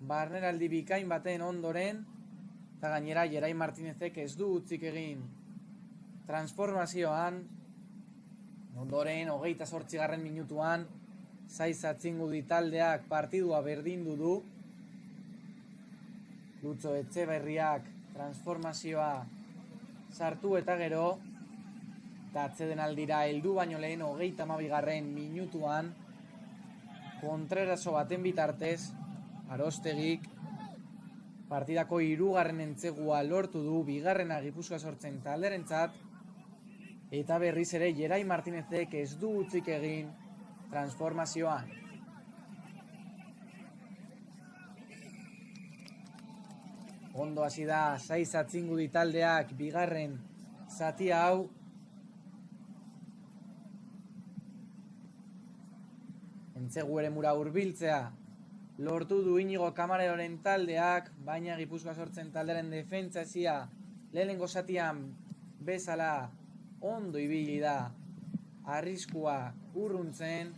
S1: barneraldi bikain baten ondoren, eta gainera Jerai Martinezek ez du utzik egin transformazioan. Ondoren 28. minutuan Zaizatzingudi taldeak partidua berdindu du. Lutzo Etxeberriak transformazioa sartu eta gero, eta atzeden aldira heldu baino lehen 32. minutuan Kontreraso baten bitartez Arostegik partidako 3. entzegua lortu du, bigarrena Gipuzkoa sortzen taldearentzat, eta berriz ere Jerai Martinezek ez du utzik egin transformazioan. Ondo hasi da Zaizatzingudi taldeak bigarren zatia hau. Entzegu eremura hurbiltzea lortu du Inigo Kamareroren taldeak, baina Gipuzkoa sortzen taldearen defentsa ezia lehenengo zatian bezala ondo ibili da, arriskua urruntzen,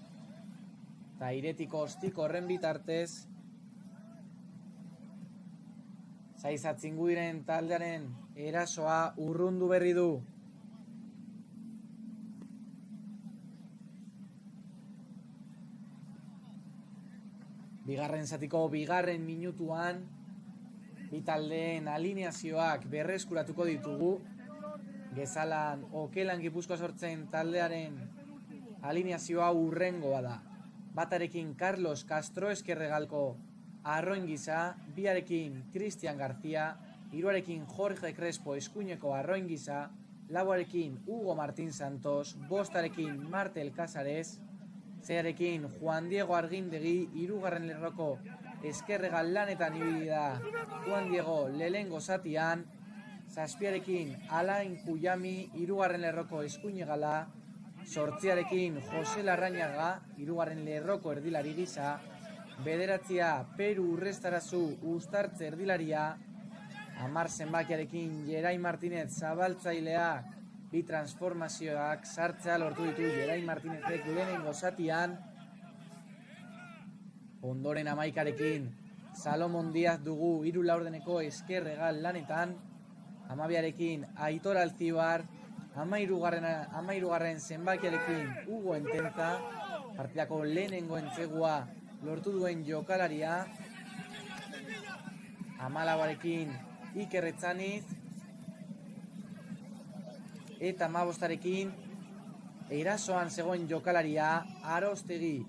S1: eta iretiko ostiko horren bitartez Zaizatzingudiren taldearen erasoa urrundu berri du. Bigarren zatiko bigarren minutuan bi taldeen alineazioak berreskuratuko ditugu. Gezalan Okelan Gipuzkoa sortzen taldearen alineazioa urrengoa da. Batarekin Carlos Castro eskerregalko arroin gisa, biarekin Cristian García, 3 Jorge Crespo eskuineko arroin gisa, 4 Hugo Martín Santos, 5 Martel Casares, 6 Juan Diego Argindegi, 3. lerroko eskerregal lanetan ibili da Juan Diego lehengo zatian, 7 Alain Kuyami, 3. lerroko eskuinegala, 8 Jose Larrañaga, 3. lerroko erdilari gisa, 9 Peru Urrestarazu Uztartze erdilaria, 10 zenbakiarekin Jerai Martinez zabaltzailea, bi transformazioak sartzea lortu ditu Jerai Martinezek lehenengo zatian. Ondoren 11 Salomon Diaz dugu 3 laurdeneko eskerregal lanetan, 12 Aitor Alcibar, 13. zenbakiarekin Hugo Entenza, partidako lehenengo entzegua lortu duen jokalaria, 14 Iker Etzaniz, eta 15 erasoan zegoen jokalaria Arostegi.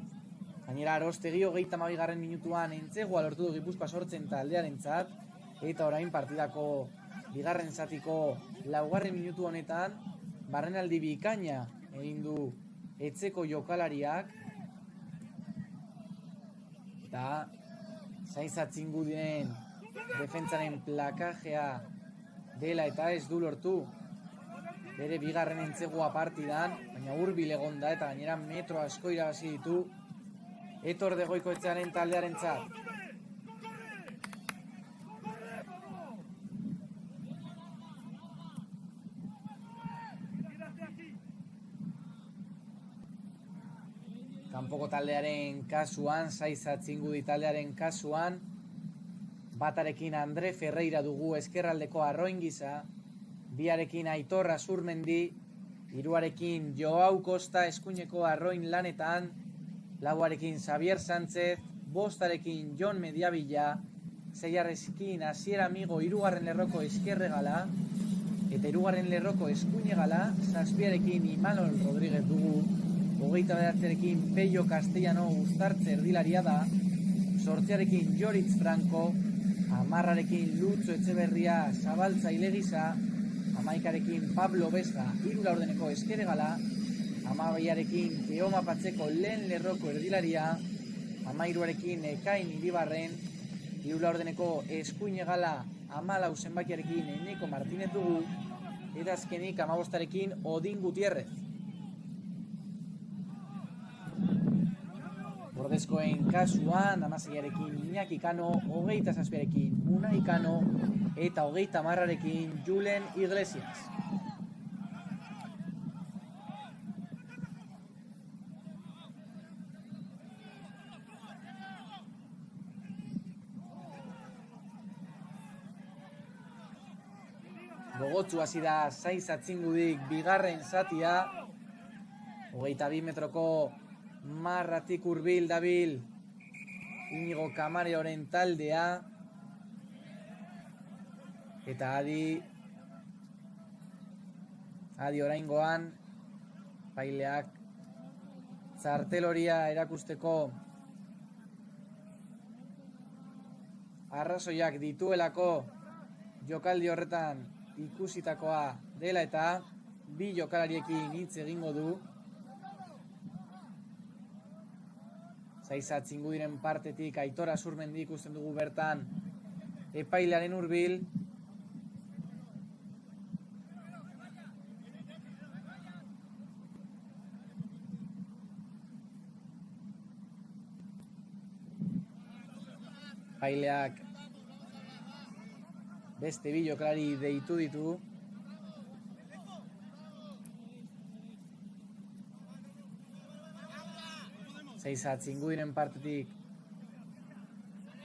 S1: Gainera Arostegi 32. minutuan entzegua lortu du Gipuzkoa sortzen taldearentzat, eta orain partidako bigarren zatiko 4. minutu honetan barrenaldi bikaina egin du etzeko jokalariak, eta Zaizatzingudien defentsaren plakajea dela eta ez du lortu bere bigarren entzegua partidan, baina hurbil egon da eta gainera metro asko irabazi ditu Etor de Goikoetxearen taldearentzat. Kanpoko taldearen kasuan, Zaizatzingudi taldearen kasuan, batarekin Andre Ferreira dugu eskerraldeko arroin gisa, 2 Aitor Azurmendi, 3 Joao Costa eskuineko arroin lanetan, 4 Xavier Sánchez, 5 Jon Mediavilla, 6 Asier Amigo 3. lerroko eskerregala, eta 3. lerroko eskuinegala, 7 Imanol Rodríguez dugu, 29 Peio Castellano Uztartze erdilaria da, sortziarekin Joritz Franco, 10arekin Lutzo Etxeberria Zabaltzaile gisa, 11arekin Pablo Beza 3 laurdeneko Eskeregala, 12arekin Teo Mapatzeko lehen lerroko erdilaria, 13arekin Ekain Iribarren 3 laurdeneko Eskuinegala, 14 zenbakiarekin Eneko Martinez dugu, eta azkenik 15arekin Odin Gutierrez. Bordezkoen kasuan, 16arekin Iñaki Kano, 27arekin Unai Kano, eta 30arekin Julen Iglesias. Gogotsu hasi da Saiz Atzingudik bigarren zatia, 22 metroko marratik hurbil dabil Inigo Kamareoren taldea, eta adi oraingoan paileak txarteloria erakusteko arrazoiak dituelako jokaldi horretan ikusitakoa dela eta bi jokalariekin hitz egingo du. Saiz Atzingudiren partetik Aitor Azurmendi ikusten dugu bertan epailearen hurbil. Epaileak beste bi jokalari deitu ditu. Saiz Atzingudiren partetik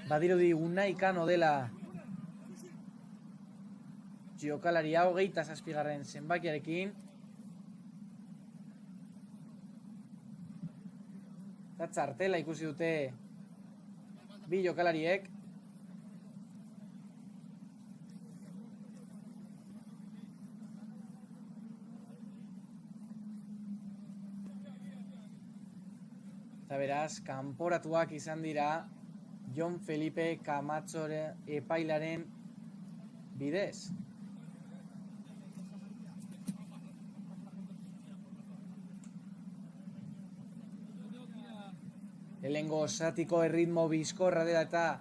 S1: badirudi Unai Kano dela jokalaria 27. zenbakiarekin. Eta txartela ikusi dute bi jokalariek. Eta beraz, kanporatuak izan dira Jon Felipe Camacho epailaren bidez. Lehenengo zatiko erritmo bizkorra dela eta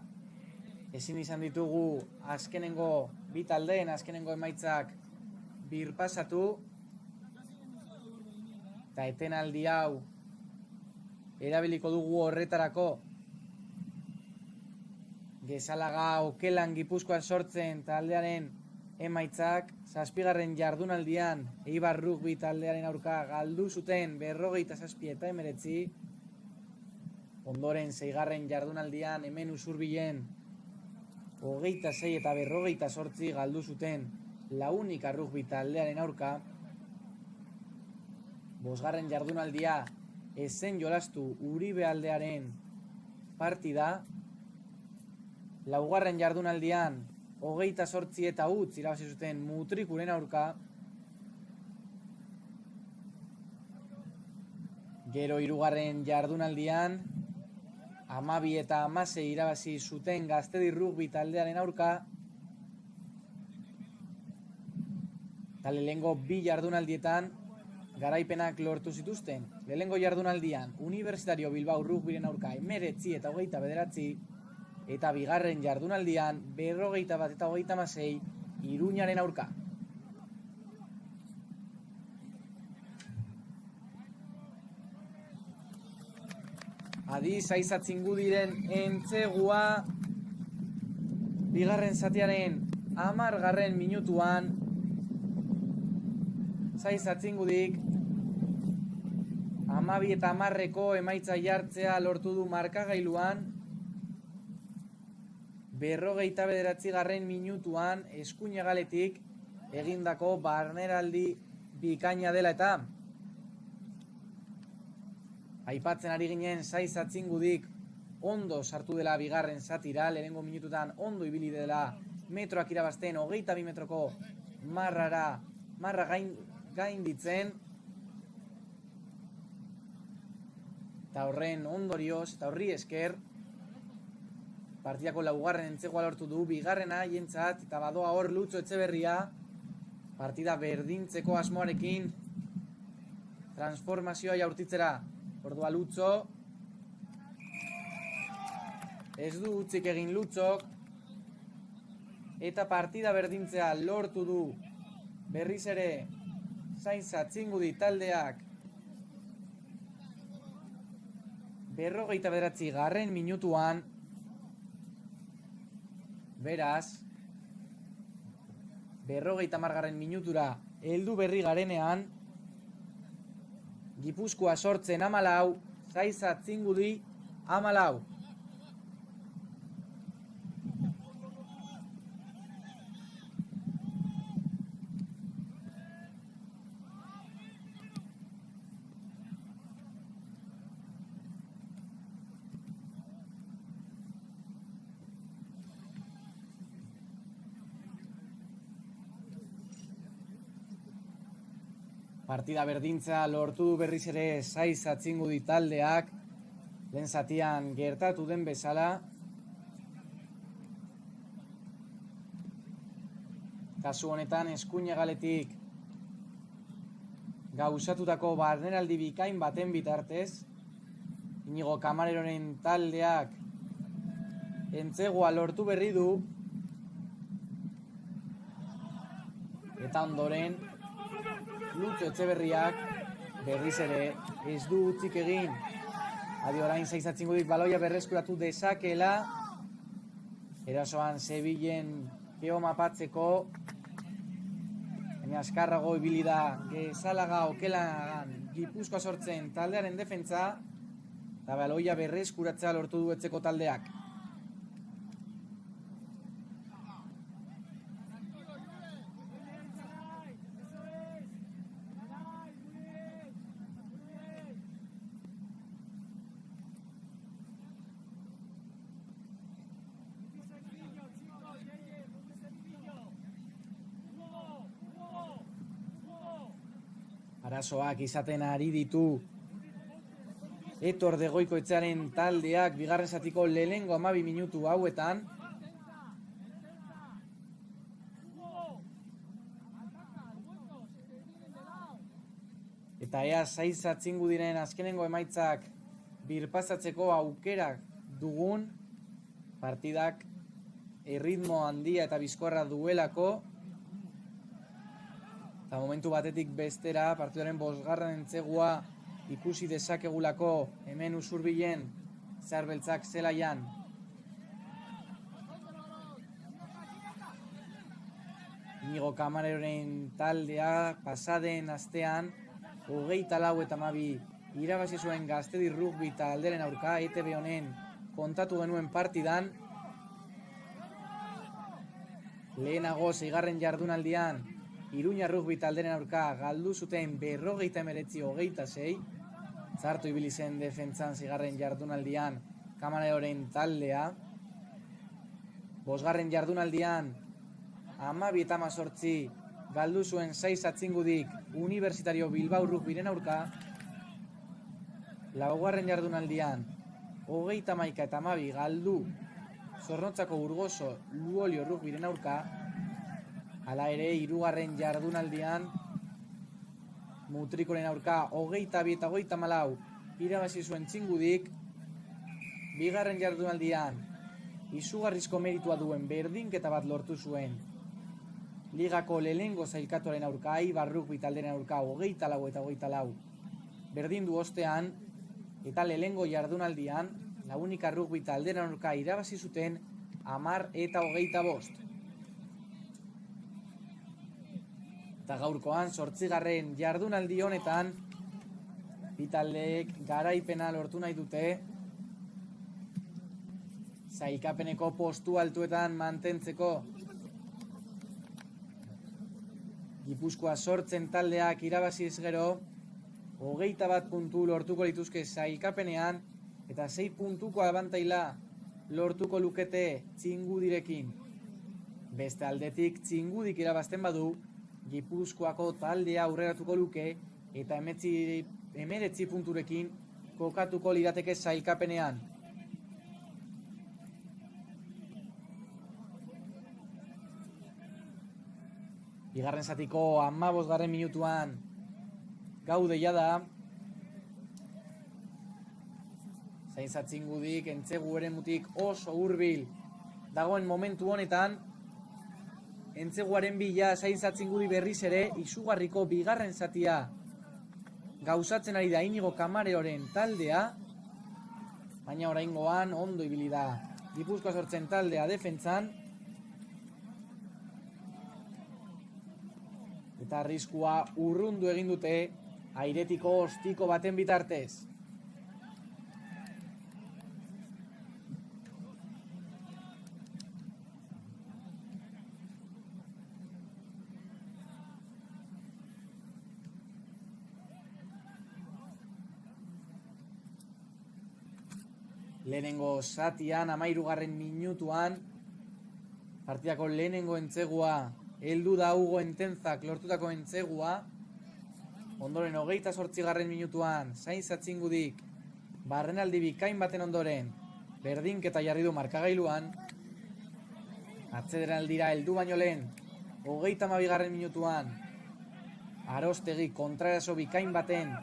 S1: ezin izan ditugu azkenengo bi taldeen azkenengo emaitzak birpasatu. Eta etenaldi hau erabiliko dugu horretarako. Gezalaga Okelan Gipuzkoan sortzen taldearen emaitzak, 7. jardunaldian Eibar Rugby taldearen aurka galdu zuten 47-19. Ondoren 6. jardunaldian hemen Usurbilen 26 eta 48 galdu zuten Launika Rugby taldearen aurka. 5. jardunaldia ezen jolastu Uribe aldearen partida. 4. jardunaldian 28 eta utz irabazi zuten Mutrikuren aurka. Gero 3. jardunaldian 12 eta 16 irabazi zuten Gaztedi Rugby taldearen aurka. Eta lehenengo bi jardunaldietan garaipenak lortu zituzten. Lehenengo jardunaldian Universitario Bilbao Rugbyren aurka 19 eta 29, eta 2. jardunaldian 41 eta 36 Iruñaren aurka. Adi Saiz Atzingudiren entzegua bigarren zatiaren 10. minutuan. Saiz Atzingudik 12 eta 10eko emaitza jartzea lortu du markagailuan. 49. minutuan Eskuinegaletik egindako barneraldi bikaina dela eta aipatzen ari ginen Saiz Atzingudik ondo sartu dela bigarren zatira, lehenengo minututan ondo ibili dela metroak irabazten 22 metroko marra gainditzen. Eta horren ondorioz, eta horri esker, partidako laugarren entzegoa lortu du, bigarrena jentzat, eta badoa hor Lutxo Etxeberria, partida berdintzeko asmoarekin, transformazioa jaurtitzera, ordua Lutxo, ez du utzik egin Lutxok, eta partida berdintzea lortu du, berriz ere, Zaintza Txingudi taldeak, 59. minutuan, beraz, 50. minutura heldu berri garenean, Gipuzkoa sortzen 14, Zaintza Txingudi 14. Partida berdintza lortu du berriz ere Zaintza Txingudi taldeak, lehen zatian gertatu den bezala. Kasu honetan eskuinagaletik gauzatutako barneraldi bikain baten bitartez, Inigo Kamareroren taldeak entzegoa lortu berri du, eta ondoren Lutxo Etxeberriak berriz ere ez du utzik egin. Adi orain Zaintza Txingudik baloia berreskuratu dezakela. Erasoan Sevillen keo mapatzeko. Baina askarrago ibili da Gezalaga Okelagan Gipuzkoa sortzen taldearen defentsa. Eta baloia berreskuratzea lortu du etzeko taldeak. Arazoak izaten ari ditu Etor de Goikoetxearen taldeak bigarren zatiko lehenengo 12 minutu hauetan. Eta ea Zaintza Txingudiren azkenengo emaitzak birpasatzeko aukerak dugun, partidak erritmo handia eta bizkorra duelako. Eta momentu batetik bestera, partidaren 5. entzegua ikusi dezakegulako hemen Usurbilen Zarbeltzak zelaian. Inigo Kamareroren taldea pasaden astean 24-12 irabazi zuen Gaztedi Rugby talderen aurka, ETB honen kontatu genuen partidan. Lehenago 6. jardunaldian Iruña Rugby talderen aurka galdu zuten 59-26. Zartu ibili zen defentsan 6. jardunaldian Kamareroren taldea. 5. jardunaldian 12-18 galdu zuen Zaintza Txingudik Unibertsitario Bilbao Rugbyren aurka. 4. jardunaldian 31-12 galdu Zornotzako Burgoso Luolio Rugbyren aurka. Hala ere, 3. jardunaldian Mutrikoren aurka 22-34 irabazi zuen Txingudik. 2. jardunaldian izugarrizko meritua duen berdinketa bat lortu zuen Ligako lehenengo sailkatuaren aurka, Eibar Rugby talderen aurka 24-24 berdindu ostean, eta lehenengo jardunaldian Launika Rugby talderen aurka irabazi zuten 10-25. Eta gaurkoan 8. jardunaldi honetan bi taldeek garaipena lortu nahi dute, sailkapeneko postu altuetan mantentzeko. Gipuzkoa sortzen taldeak irabaziz gero 21 puntu lortuko lituzke sailkapenean, eta 6 puntuko abantaila lortuko lukete Txingudirekin. Beste aldetik Txingudik irabazten badu, Gipuzkoako taldea aurreratuko luke eta 19 punturekin kokatuko lirateke sailkapenean. Bigarren zatiko 15. minutuan gaude jada. Zainzatzingudik Entzegu eremutik oso hurbil dagoen momentu honetan. Entzeguaren bila Zainzatzingudi berriz ere izugarriko bigarren zatia gauzatzen ari da Inigo Kamareoren taldea, baina oraingoan ondo ibili da Gipuzkoa Sortzen taldea defentsan, eta arriskua urrundu egin dute airetiko ostiko baten bitartez. Lehenengo zatian, 13. minutuan, partidako lehenengo entzegua, heldu da Hugo Entenzak lortutako entzegua. Ondoren 28. minutuan, Zainzatzingudik, barrenaldi bikain baten ondoren, berdinketa jarri du markagailuan. Atzederaldira heldu baino lehen, 32. minutuan, Arostegi kontraeraso bikain baten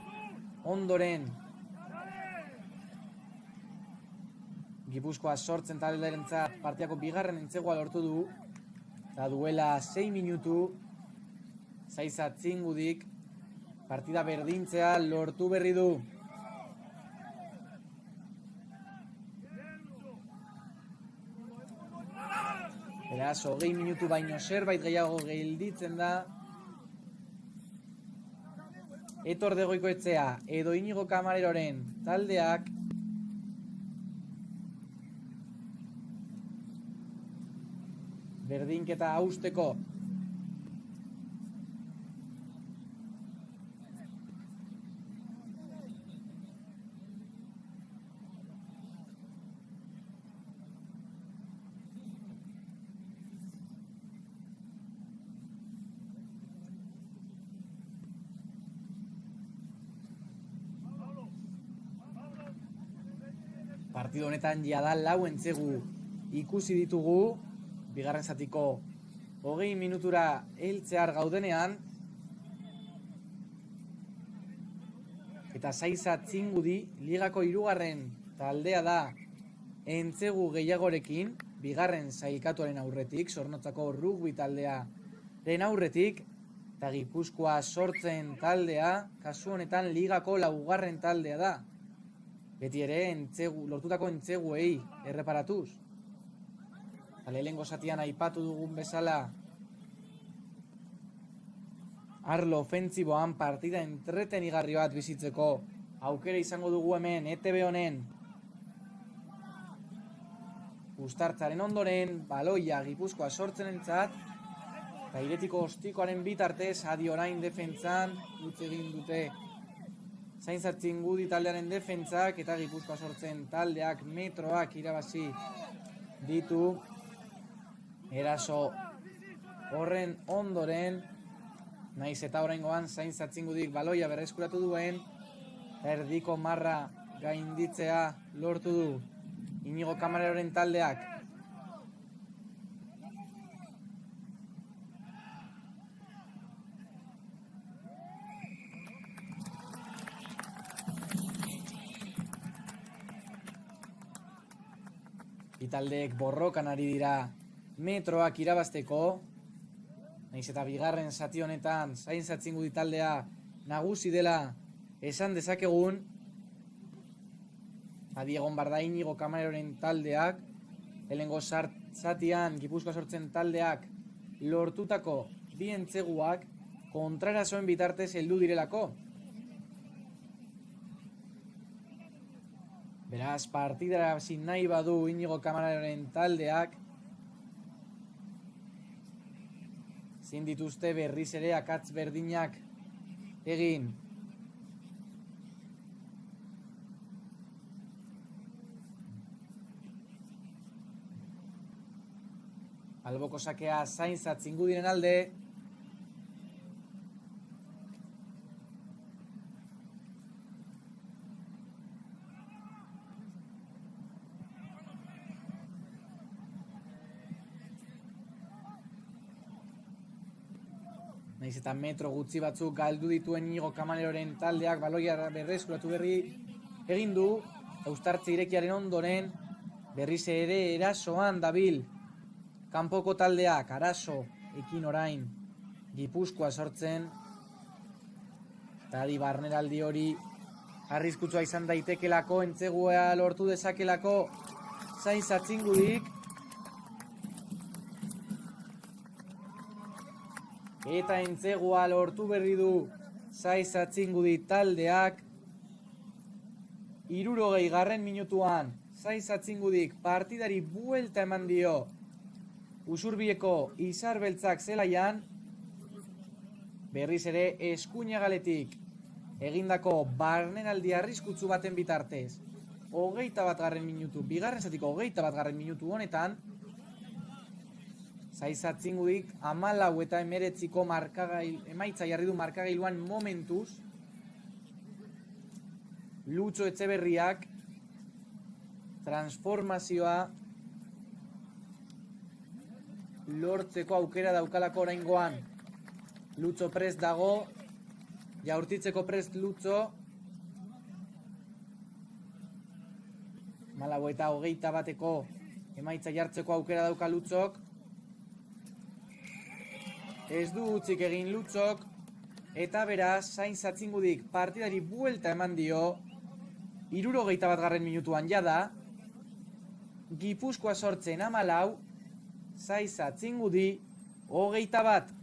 S1: ondoren, Gipuzkoa Sortzen taldearentzat partidako bigarren entzegua lortu du, eta duela 6 minutu Zainzatzingudik partida berdintzea lortu berri du. Beraz, 20 minutu baino zerbait gehiago gelditzen da Etor de Goikoetxea edo Inigo Kamareroren taldeak berdinketa hausteko. Partido honetan jada 4 entzegu ikusi ditugu, bigarren zatiko 20 minutura heltzear gaudenean, eta Zainzatzingudi ligako 3. taldea da entzegu gehiagorekin, bigarren sailkatuaren aurretik, Zornotzako rugby taldearen aurretik, eta Gipuzkoa Sortzen taldea, kasu honetan ligako 4. taldea da. Beti ere lortutako entzeguei erreparatuz. Lehenengo zatian aipatu dugun bezala, arlo ofentziboan partida entretenigarri bat bizitzeko aukera izango dugu hemen ETV honen. Uztartzaren ondoren, baloia Gipuzkoa Sortzenentzat, eta airetiko ostikoaren bitartez, adi orain defentsan, utz egin dute Zainzatzingudi taldearen defentsak, eta Gipuzkoa Sortzen taldeak metroak irabazi ditu. Eraso horren ondoren, naiz eta oraingoan Zainzatzingudik baloia berreskuratu duen, erdiko marra gainditzea lortu du Inigo Kamareroren taldeak. Bitaldeek borrokan ari dira metroak irabazteko, naiz eta bigarren zati honetan Zainzatzingudi taldea nagusi dela esan dezakegun, adi egon barda Inigo Kamareroren taldeak, lehenengo zatian Gipuzkoa Sortzen taldeak lortutako bi entzeguak kontrarasoen bitartez heldu direlako. Beraz, partidara zin nahi badu Inigo Kamareroren taldeak, zin dituzte berriz ere akatz berdinak egin. Alboko sakea Zainzatzingudiren alde. Naiz eta metro gutxi batzuk galdu dituen Inigo Kamareroren taldeak baloia berreskuratu berri egin du. Uztartze irekiaren ondoren berriz ere erasoan dabil. Kanpoko taldeak arazo ekin orain Gipuzkoa sortzen. Eta adi barneraldi hori arriskutsua izan daitekelako, entzegua lortu dezakelako Sainz Atzingudik. Eta entzegua lortu berri du Sainz Atzingudi taldeak. 60. minutuan Sainz Atzingudik partidari buelta eman dio Usurbieko Izar Beltzak zelaian. Berriz ere eskuinagaletik egindako barnenaldi arriskutsu baten bitartez 21. minutu, bigarren zatiko 21. minutu honetan Sainz Atzingudik 14 eta 19ko emaitza jarri du markagailuan momentuz. Lutxo Etxeberriak transformazioa lortzeko aukera daukalako oraingoan. Lutxo prest dago, jaurtitzeko prest Lutxo. 14 eta 21ko emaitza jartzeko aukera dauka Lutxok. Ez du utzik egin Lutxok, eta beraz Sainz Atzingudik partidari buelta eman dio 61. minutuan jada. Gipuzkoa sortzen 14, Sainz Atzingudi 21.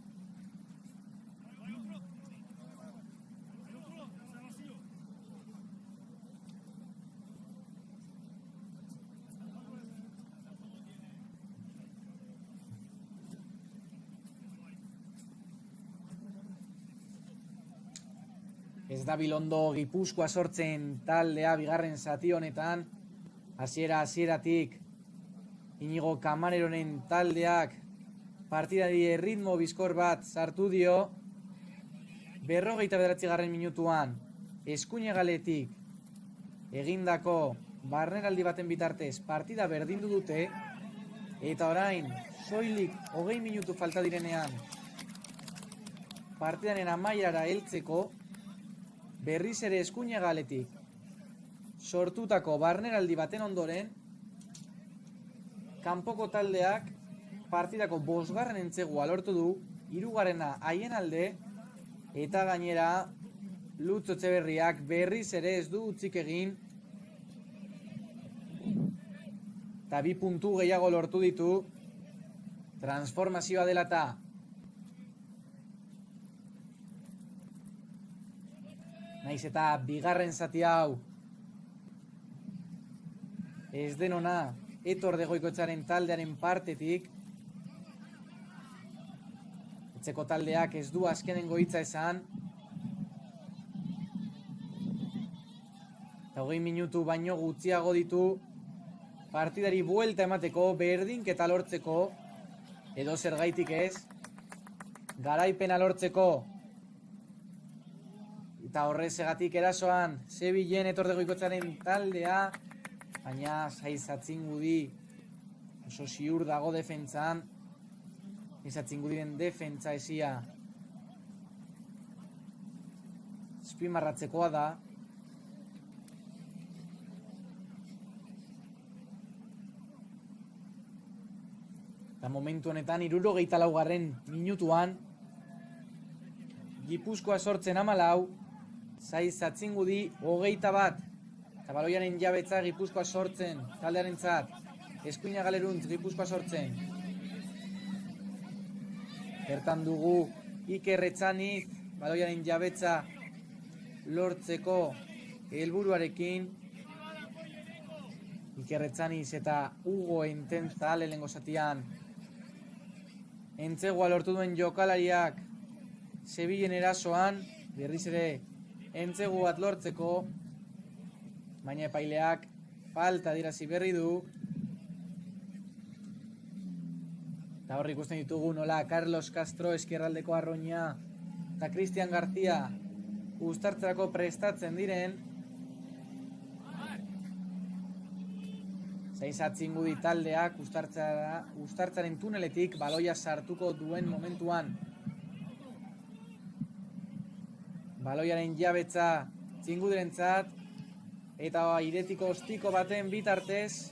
S1: Ez dabil ondo Gipuzkoa sortzen taldea bigarren zati honetan. Hasieratik Inigo Kamareronen taldeak partidari erritmo bizkor bat sartu dio. 59. minutuan eskuinegaletik egindako barneraldi baten bitartez partida berdindu dute. Eta orain soilik 20 minutu falta direnean partidaren amaierara heltzeko berriz ere eskuinegaletik sortutako barneraldi baten ondoren kanpoko taldeak partidako 5. entzegua lortu du, 3. haien alde, eta gainera Lutxo Etxeberriak berriz ere ez du utzik egin eta 2 puntu gehiago lortu ditu transformazioa dela eta. Naiz eta bigarren zati hau ez denona Etor de Goikoetxearen taldearen partetik. Etxeko taldeak ez du azkenengo hitza esan. Eta 20 minutu baino gutxiago ditu partidari buelta emateko, berdinketa lortzeko, edo zergaitik ez, garaipena lortzeko. Eta horrezegatik erasoan Sevillen Etor de Goikoetxearen taldea, baina Sainz Atzingudi oso ziur dago defentzan. Sainz Atzingudiren defentza esia azpimarratzekoa da. Eta momentu honetan 64. minutuan Gipuzkoa sortzen 14, Sainz Atzingudi 21. Eta baloiaren jabetza Gipuzkoa sortzen taldearentzat. Eskuinagaleruntz Gipuzkoa sortzen. Bertan dugu Iker Etxaniz baloiaren jabetza lortzeko helburuarekin. Iker Etxaniz eta Hugo Ententza lehenengo zatian entzegua lortu duen jokalariak Sevillen erasoan, berriz ere entzegu bat lortzeko, baina epaileak falta dirazi berri du. Eta horri ikusten ditugu nola Carlos Castro eskerraldeko arroina eta Cristian García uztartzerako prestatzen diren. Sainz Atzingudi taldeak uztartzaren tuneletik baloia sartuko duen momentuan Baloiaren jabetza Txingudirentzat. Eta airetiko ostiko baten bitartez.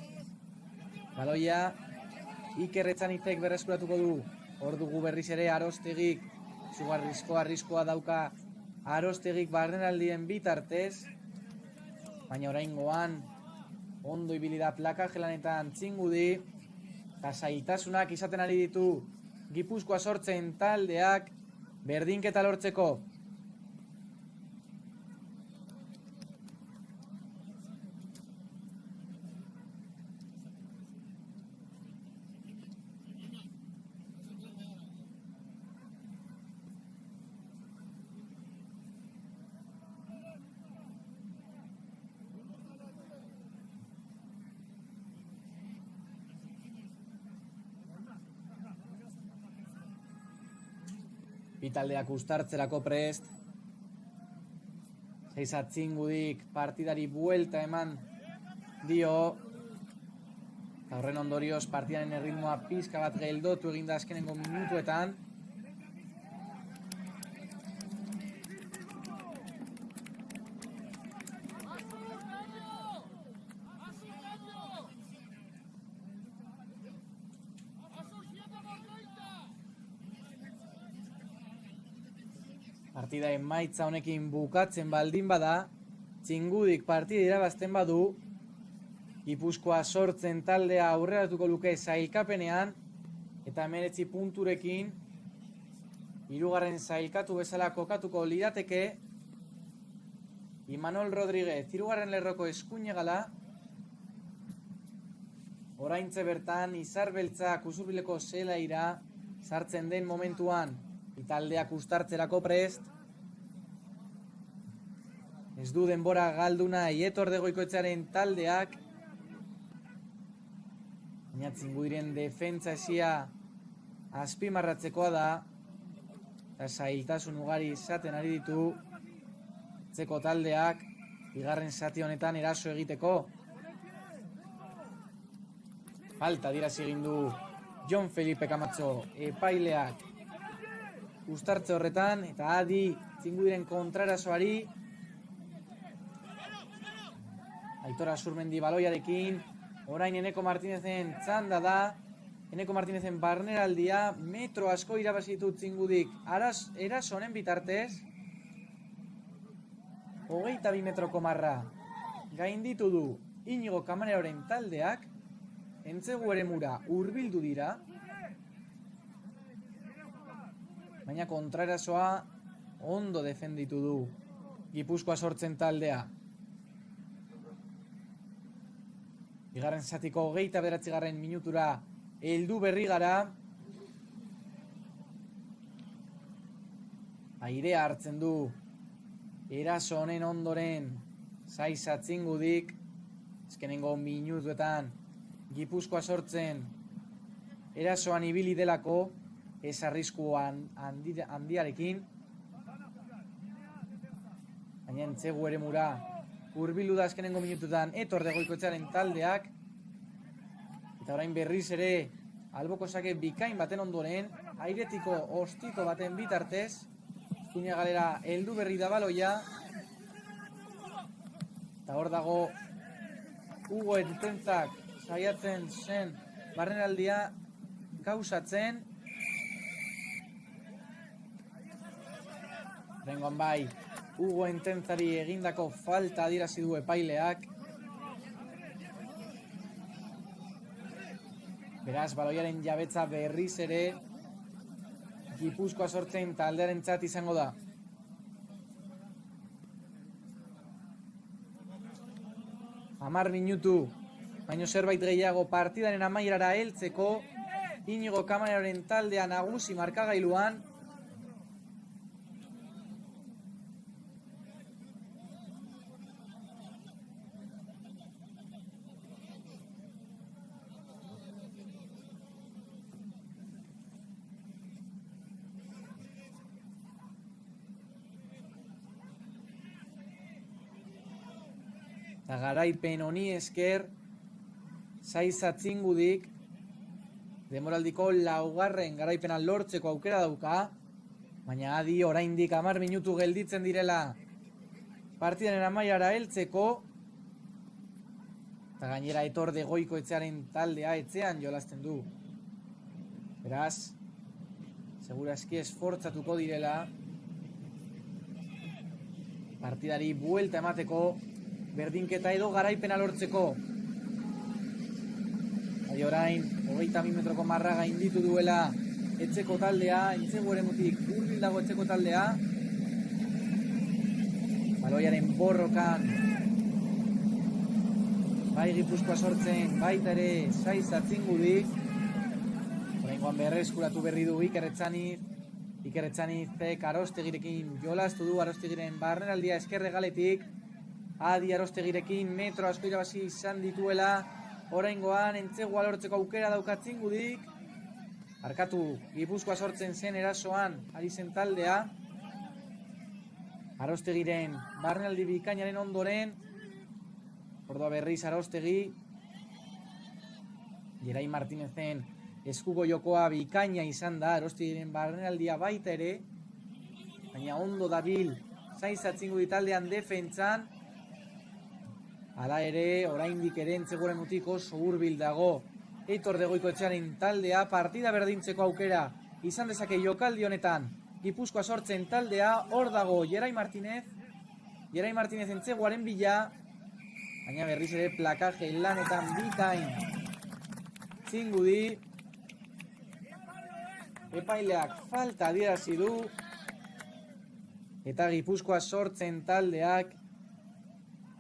S1: Baloia Iker Etxanitzek berreskuratuko du. Hor dugu berriz ere Arostegik. Zugarrizko arriskoa dauka Arostegik barrenaldien bitartez. Baina oraingoan ondo ibili da plakaje lanetan Txingudi. Eta zailtasunak izaten ari ditu Gipuzkoa sortzen taldeak berdinketa lortzeko. Bitaldeak uztartzerako prest. Zeiza Txingudik partidari buelta eman dio. Eta horren ondorioz partidaren erritmoa pizka bat geldotu eginda azkenengo minutuetan. Partida emaitza honekin bukatzen baldin bada, Txingudik partida irabazten badu, Gipuzkoa sortzen taldea aurreratuko luke sailkapenean, eta 19 punturekin, hirugarren sailkatu bezala kokatuko lirateke, Imanol Rodríguez, hirugarren lerroko eskuinegala, oraintze bertan Izar Beltzak Usurbileko zelaira sartzen den momentuan, taldeak uztartzerako prest. Ez du denbora galduna Ietor Goikoetxearen taldeak. Baina Txingudiren defentsa esia azpimarratzekoa da. Eta zailtasun ugari izaten ari ditu Txeko taldeak bigarren zati honetan eraso egiteko. Falta adierazi egin du Jon Felipe Camacho epaileak uztartze horretan, eta adi Txingudiren kontrarasoari. Aitor Azurmendi baloiarekin, orain Eneko Martinezen txanda da. Eneko Martinezen barneraldia, metro asko irabazitu Txingudik eraso honen bitartez. 22 metroko marra gainditu du Inigo Kamareroren taldeak, Entzegu eremura hurbildu dira. Baina kontrarasoa ondo defenditu du Gipuzkoa sortzen taldea. Bigarren zatiko 29. minutura heldu berri gara. Airea hartzen du eraso honen ondoren Zeiza Txingudik. Azkenengo minutuetan Gipuzkoa sortzen erasoan ibili delako. Ez arriskuan handiarekin. Baina Entzegu eremura hurbildu da azkenengo minututan Ietor Goikoetxearen taldeak. Eta orain berriz ere alboko sake bikain baten ondoren, airetiko ostiko baten bitartez, Zuña galera heldu berri da baloia. Eta hor dago Hugo Ententzak saiatzen zen barrenaldia gauzatzen. Rengoan bai, Hugo Ententzari egindako falta adierazi du epaileak. Beraz, baloiaren jabetza berriz ere Gipuzkoa sortzen taldearentzat izango da. Hamar minutu, baino zerbait gehiago partidaren amaierara heltzeko, Inigo Kamareroren taldea nagusi markagailuan. Eta garaipen honi esker, Zeiza Txingudik demoraldiko laugarren garaipena lortzeko aukera dauka. Baina adi oraindik 10 minutu gelditzen direla partidaren amaiara heltzeko. Eta gainera Aitor de Goikoetxearen taldea etxean jolasten du. Beraz, segurazki esfortzatuko direla partidari buelta emateko, berdinketa edo garaipena lortzeko. Adi orain, 22 metroko marra gainditu duela etxeko taldea, entzegu eremutik hurbil dago etxeko taldea. Baloiaren borrokan, bai Gipuzkoa sortzen, baita ere Saiz Atzingudik. Oraingoan berreskuratu berri du Iker Etxanizek Arostegirekin jolastu du, Arostegiren barneraldia eskerre galetik. Adi Arostegirekin metro asko irabazi izan dituela. Oraingoan entzegua lortzeko aukera dauka Atzingudik. Arkatu, Gipuzkoa sortzen zen erasoan ari zen taldea. Arostegiren barnaldi bikainaren ondoren, ordua berriz Arostegi. Gerai Martinezen eskuko jokoa bikaina izan da, Arostegiren barnaldia baita ere. Baina ondo dabil Saiz Atzingudik taldean defentsan. Hala ere, oraindik ere entzegoren mutik oso hurbil dago Aitor de Goikoetxearen taldea, partida berdintzeko aukera izan dezake jokaldi honetan. Gipuzkoa sortzen taldea, hor dago Gerai Martinez entzegoaren bila, baina berriz ere plakaje lanetan bikain Atzingudi. Epaileak falta adierazi du eta Gipuzkoa sortzen taldeak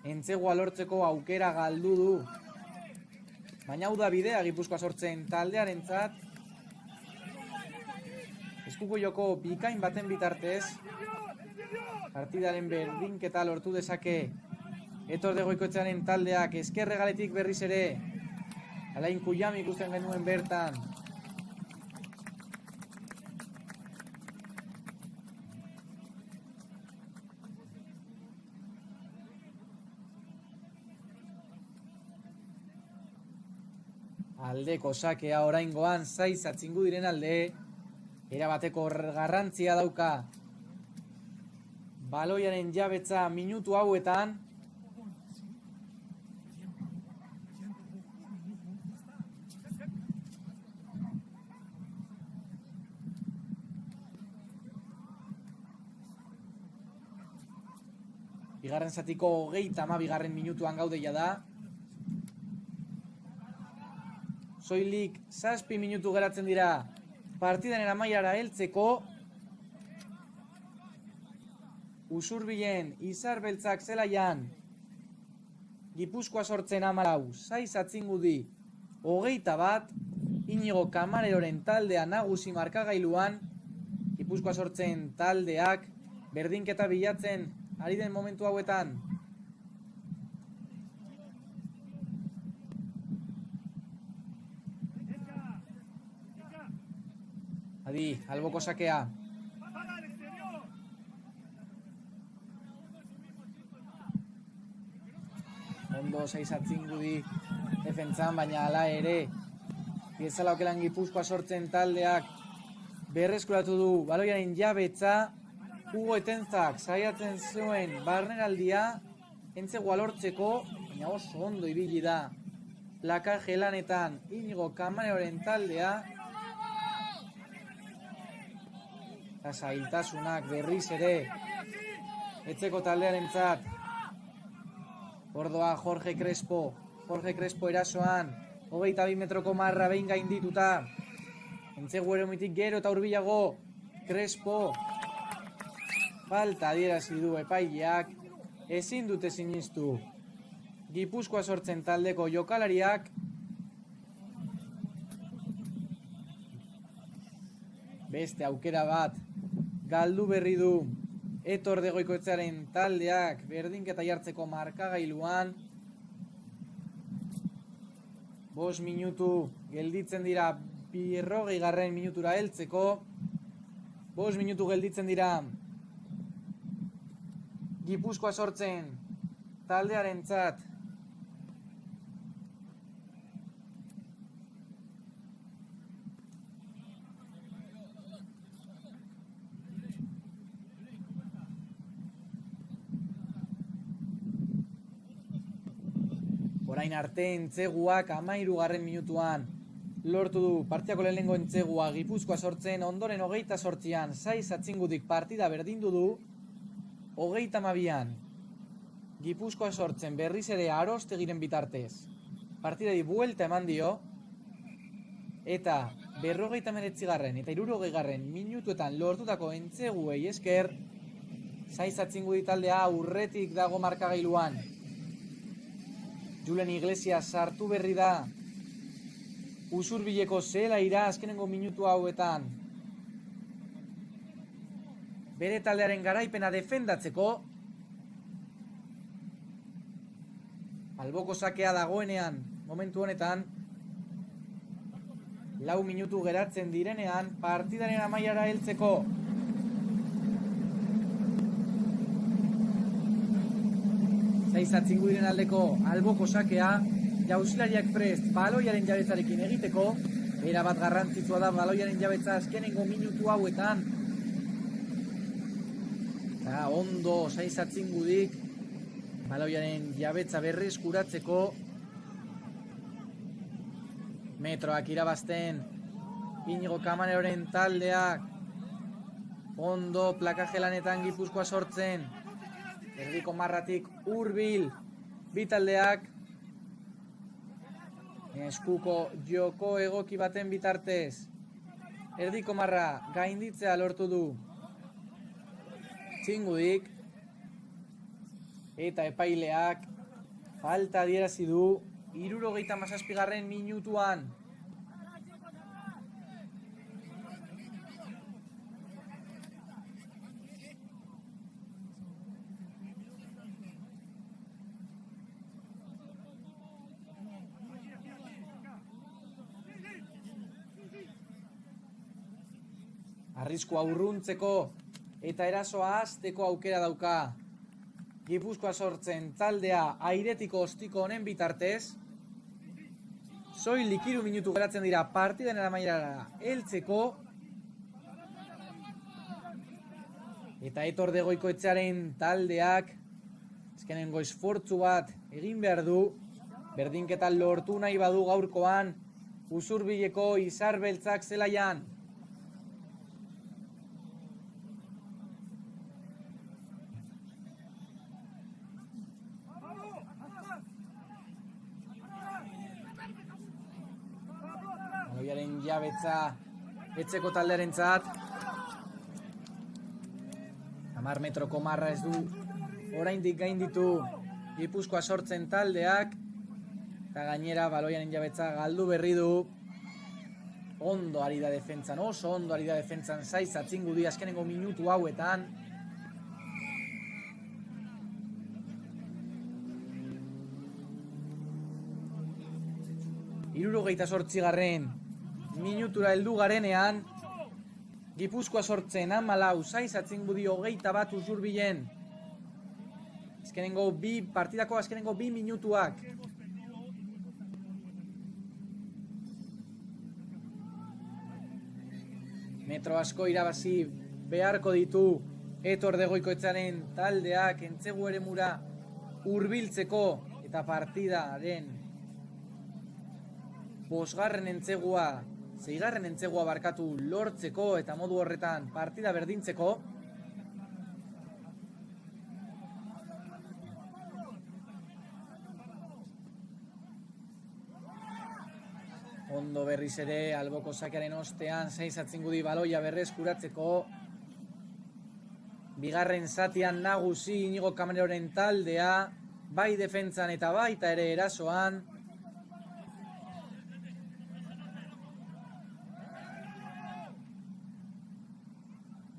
S1: entzegua lortzeko aukera galdu du. Baina hau da bidea Gipuzkoa sortzen taldearentzat. Eskuko joko bikain baten bitartez partidaren berdinketa lortu dezake Aitor de Goikoetxearen taldeak. Eskerre galetik berriz ere Alain Kuyam ikusten genuen bertan. Aldeko sakea oraingoan Saiz Atzingudiren alde. Erabateko garrantzia dauka baloiaren jabetza minutu hauetan. Bigarren zatiko 32 minutuan gaude jada. Soilik 7 minutu geratzen dira partidaren amaiara heltzeko. Usurbilen Izar Beltzak zelaian Gipuzkoa sortzen 14, Saiz Atzingudi 21, Inigo Kamareroren taldea nagusi markagailuan. Gipuzkoa sortzen taldeak berdinketa bilatzen ari den momentu hauetan. Adi, alboko sakea. Ondo Saiz Atzingudi defentsan, baina hala ere piezala okelan Gipuzkoa sortzen taldeak berreskuratu du baloiaren jabetza. Hugo Etentzak saiatzen zuen barneraldia entzegua lortzeko, baina oso ondo ibili da plakaje lanetan Inigo Kamareroren taldea. Eta zailtasunak berriz ere etxeko taldearentzat. Ordoa Jorge Crespo erasoan 22 metroko marra behin gaindituta. Entzegu eremutik gero eta hurbilago Crespo. Falta adierazi du epaileak, ezin dute sinistu Gipuzkoa sortzen taldeko jokalariak. Beste aukera bat galdu berri du Aitor de Goikoetxearen taldeak berdinketa jartzeko markagailuan. 5 minutu gelditzen dira 50. minutura heltzeko. 5 minutu gelditzen dira Gipuzkoa sortzen taldearentzat. Orain arte entzeguak 13. minutuan lortu du partidako lehenengo entzegua Gipuzkoa sortzen, ondoren 28an Saiz Atzingudik partida berdindu du, 32an Gipuzkoa sortzen berriz ere Arostegiren bitartez partidari buelta eman dio, eta 59garren eta 60garren minutuetan lortutako entzeguei esker Saiz Atzingudi taldea aurretik dago markagailuan. Julen Iglesias sartu berri da Usurbileko zelaira azkenengo minutu hauetan. Bere taldearen garaipena defendatzeko. Alboko sakea dagoenean, momentu honetan, 4 minutu geratzen direnean, partidaren amaiara heltzeko. Saiz Atzingudiren aldeko alboko sakea, jauzilariak prest baloiaren jabetzarekin egiteko, erabat garrantzitsua da baloiaren jabetza azkenengo minutu hauetan. Eta ondo Saiz Atzingudik baloiaren jabetza berreskuratzeko, metroak irabazten Inigo Kamaneroren taldeak, ondo plakaje lanetan Gipuzkoa sortzen, erdiko marratik hurbil bi taldeak, eskuko joko egoki baten bitartez erdiko marra gainditzea lortu du Txingudik, eta epaileak falta adierazi du 77. minutuan. Arriskua urruntzeko eta erasoa hasteko aukera dauka Gipuzkoa sortzen taldea airetiko ostiko honen bitartez. Soilik 3 minutu geratzen dira partidaren amaierara heltzeko. Eta Aitor de Goikoetxearen taldeak azkenengo esfortzu bat egin behar du. Berdinketa lortu nahi badu gaurkoan Usurbileko Izar Beltzak zelaian. Baloiaren jabetza etxeko taldearentzat. 10 metroko marra ez du oraindik gainditu Gipuzkoa sortzen taldeak, eta gainera baloiaren jabetza galdu berri du. Ondo ari da defentsan, oso ondo ari da defentsan Saiz Atzingudi azkenengo minutu hauetan. Hirurogeita 8. Minutura heldu garenean, Gipuzkoa sortzen 14, Saiz Atzingudi 21 Usurbilen. Partidako azkenengo 2 minutuak. Metro asko irabazi beharko ditu Aitor de Goikoetxearen taldeak entzegu eremura hurbiltzeko eta partidaren 6. entzegua, 6. entzegua barkatu lortzeko eta modu horretan partida berdintzeko. Ondo berriz ere alboko sakearen ostean Saiz Atzingudi baloia berreskuratzeko. Bigarren zatian nagusi Inigo Kamaneroren taldea, bai defentsan eta baita ere erasoan.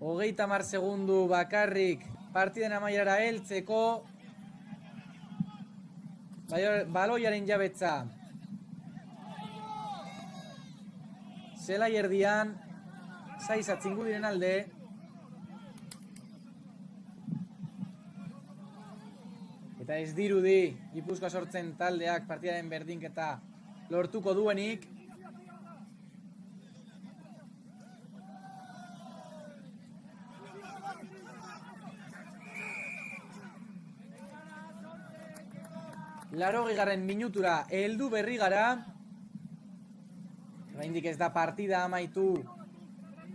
S1: Hogeita 10 segundu bakarrik partiden amaierara heltzeko. Baloiaren jabetza zelai erdian Saiz Atzingudiren alde. Eta ez dirudi Gipuzkoa sortzen taldeak partidaren berdinketa lortuko duenik. 80. minutura heldu berri gara. Oraindik ez da partida amaitu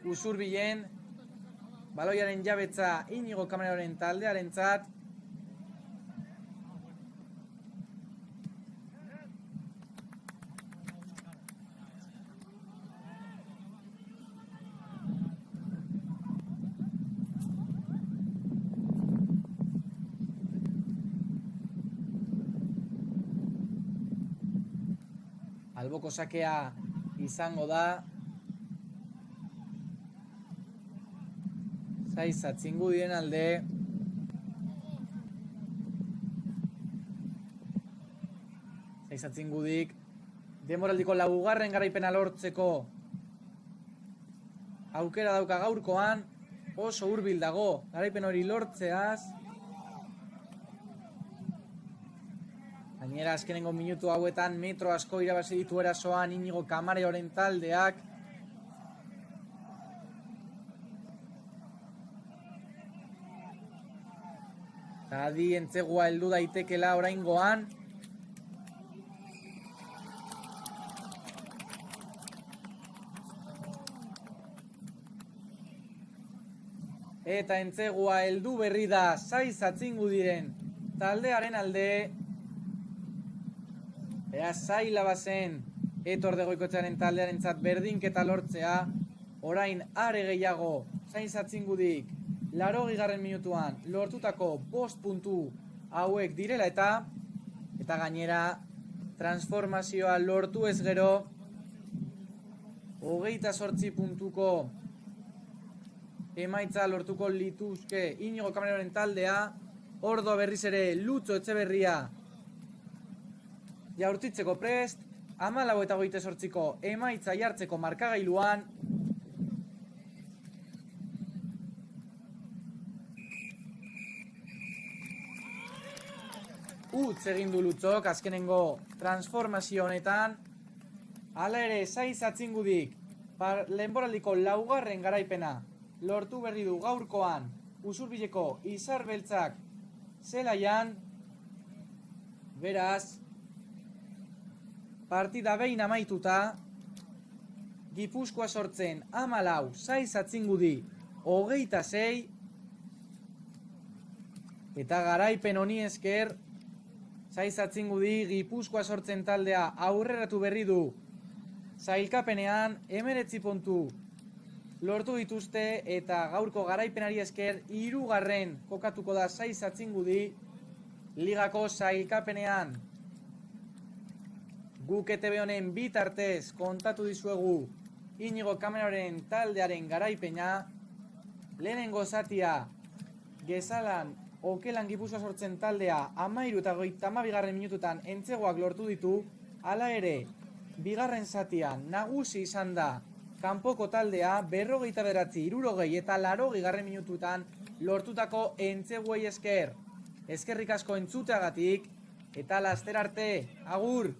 S1: Usurbilen. Baloiaren jabetza Inigo Kameraren taldearentzat. Alboko sakea izango da. Zaiz Atzingudien alde. Zaiz Atzingudik denboraldiko 4. garaipena lortzeko aukera dauka gaurkoan. Oso hurbil dago garaipen hori lortzeaz. Gainera azkenengo minutu hauetan metro asko irabazi ditu erasoan Inigo Kameraren taldeak. Adi entzegua heldu daitekela oraingoan. Eta entzegua heldu berri da Zaiz Atzingudiren taldearen alde. Beraz, zaila bazen Etorde Goikoetxearen taldearentzat berdinketa lortzea. Orain are gehiago Zaiz Atzingudik 80. minutuan lortutako 5 puntu hauek direla eta gainera transformazioa lortu ez gero 28 puntuko emaitza lortuko lituzke Inigo Kameraren taldea. Ordo berriz ere Lutxo Etxeberria jaurtitzeko prest, 14:28ko emaitza jartzeko markagailuan. Utz egin du Lutxok azkenengo transformazio honetan. Hala ere, Zaiz Atzingudik denboraldiko 4. garaipena lortu berri du gaurkoan Usurbileko Izar Beltzak zelaian. Beraz, partida behin amaituta, Gipuzkoa sortzen 14, Zaiz Atzingudi 26, eta garaipen honi esker Zaiz Atzingudi Gipuzkoa sortzen taldea aurreratu berri du sailkapenean 19 puntu lortu dituzte eta gaurko garaipenari esker 3. kokatuko da Zaiz Atzingudi ligako sailkapenean. Guk ETB honen bitartez kontatu dizuegu Inigo Kameraren taldearen garaipena. Lehenengo zatia Gezalan Okelan Gipuzkoa sortzen taldea 13 eta 32. minututan entzegoak lortu ditu. Hala ere, bigarren zatian nagusi izan da kanpoko taldea 59, 60 eta 80. minututan lortutako entzeguei esker. Eskerrik asko entzuteagatik eta laster arte. Agur!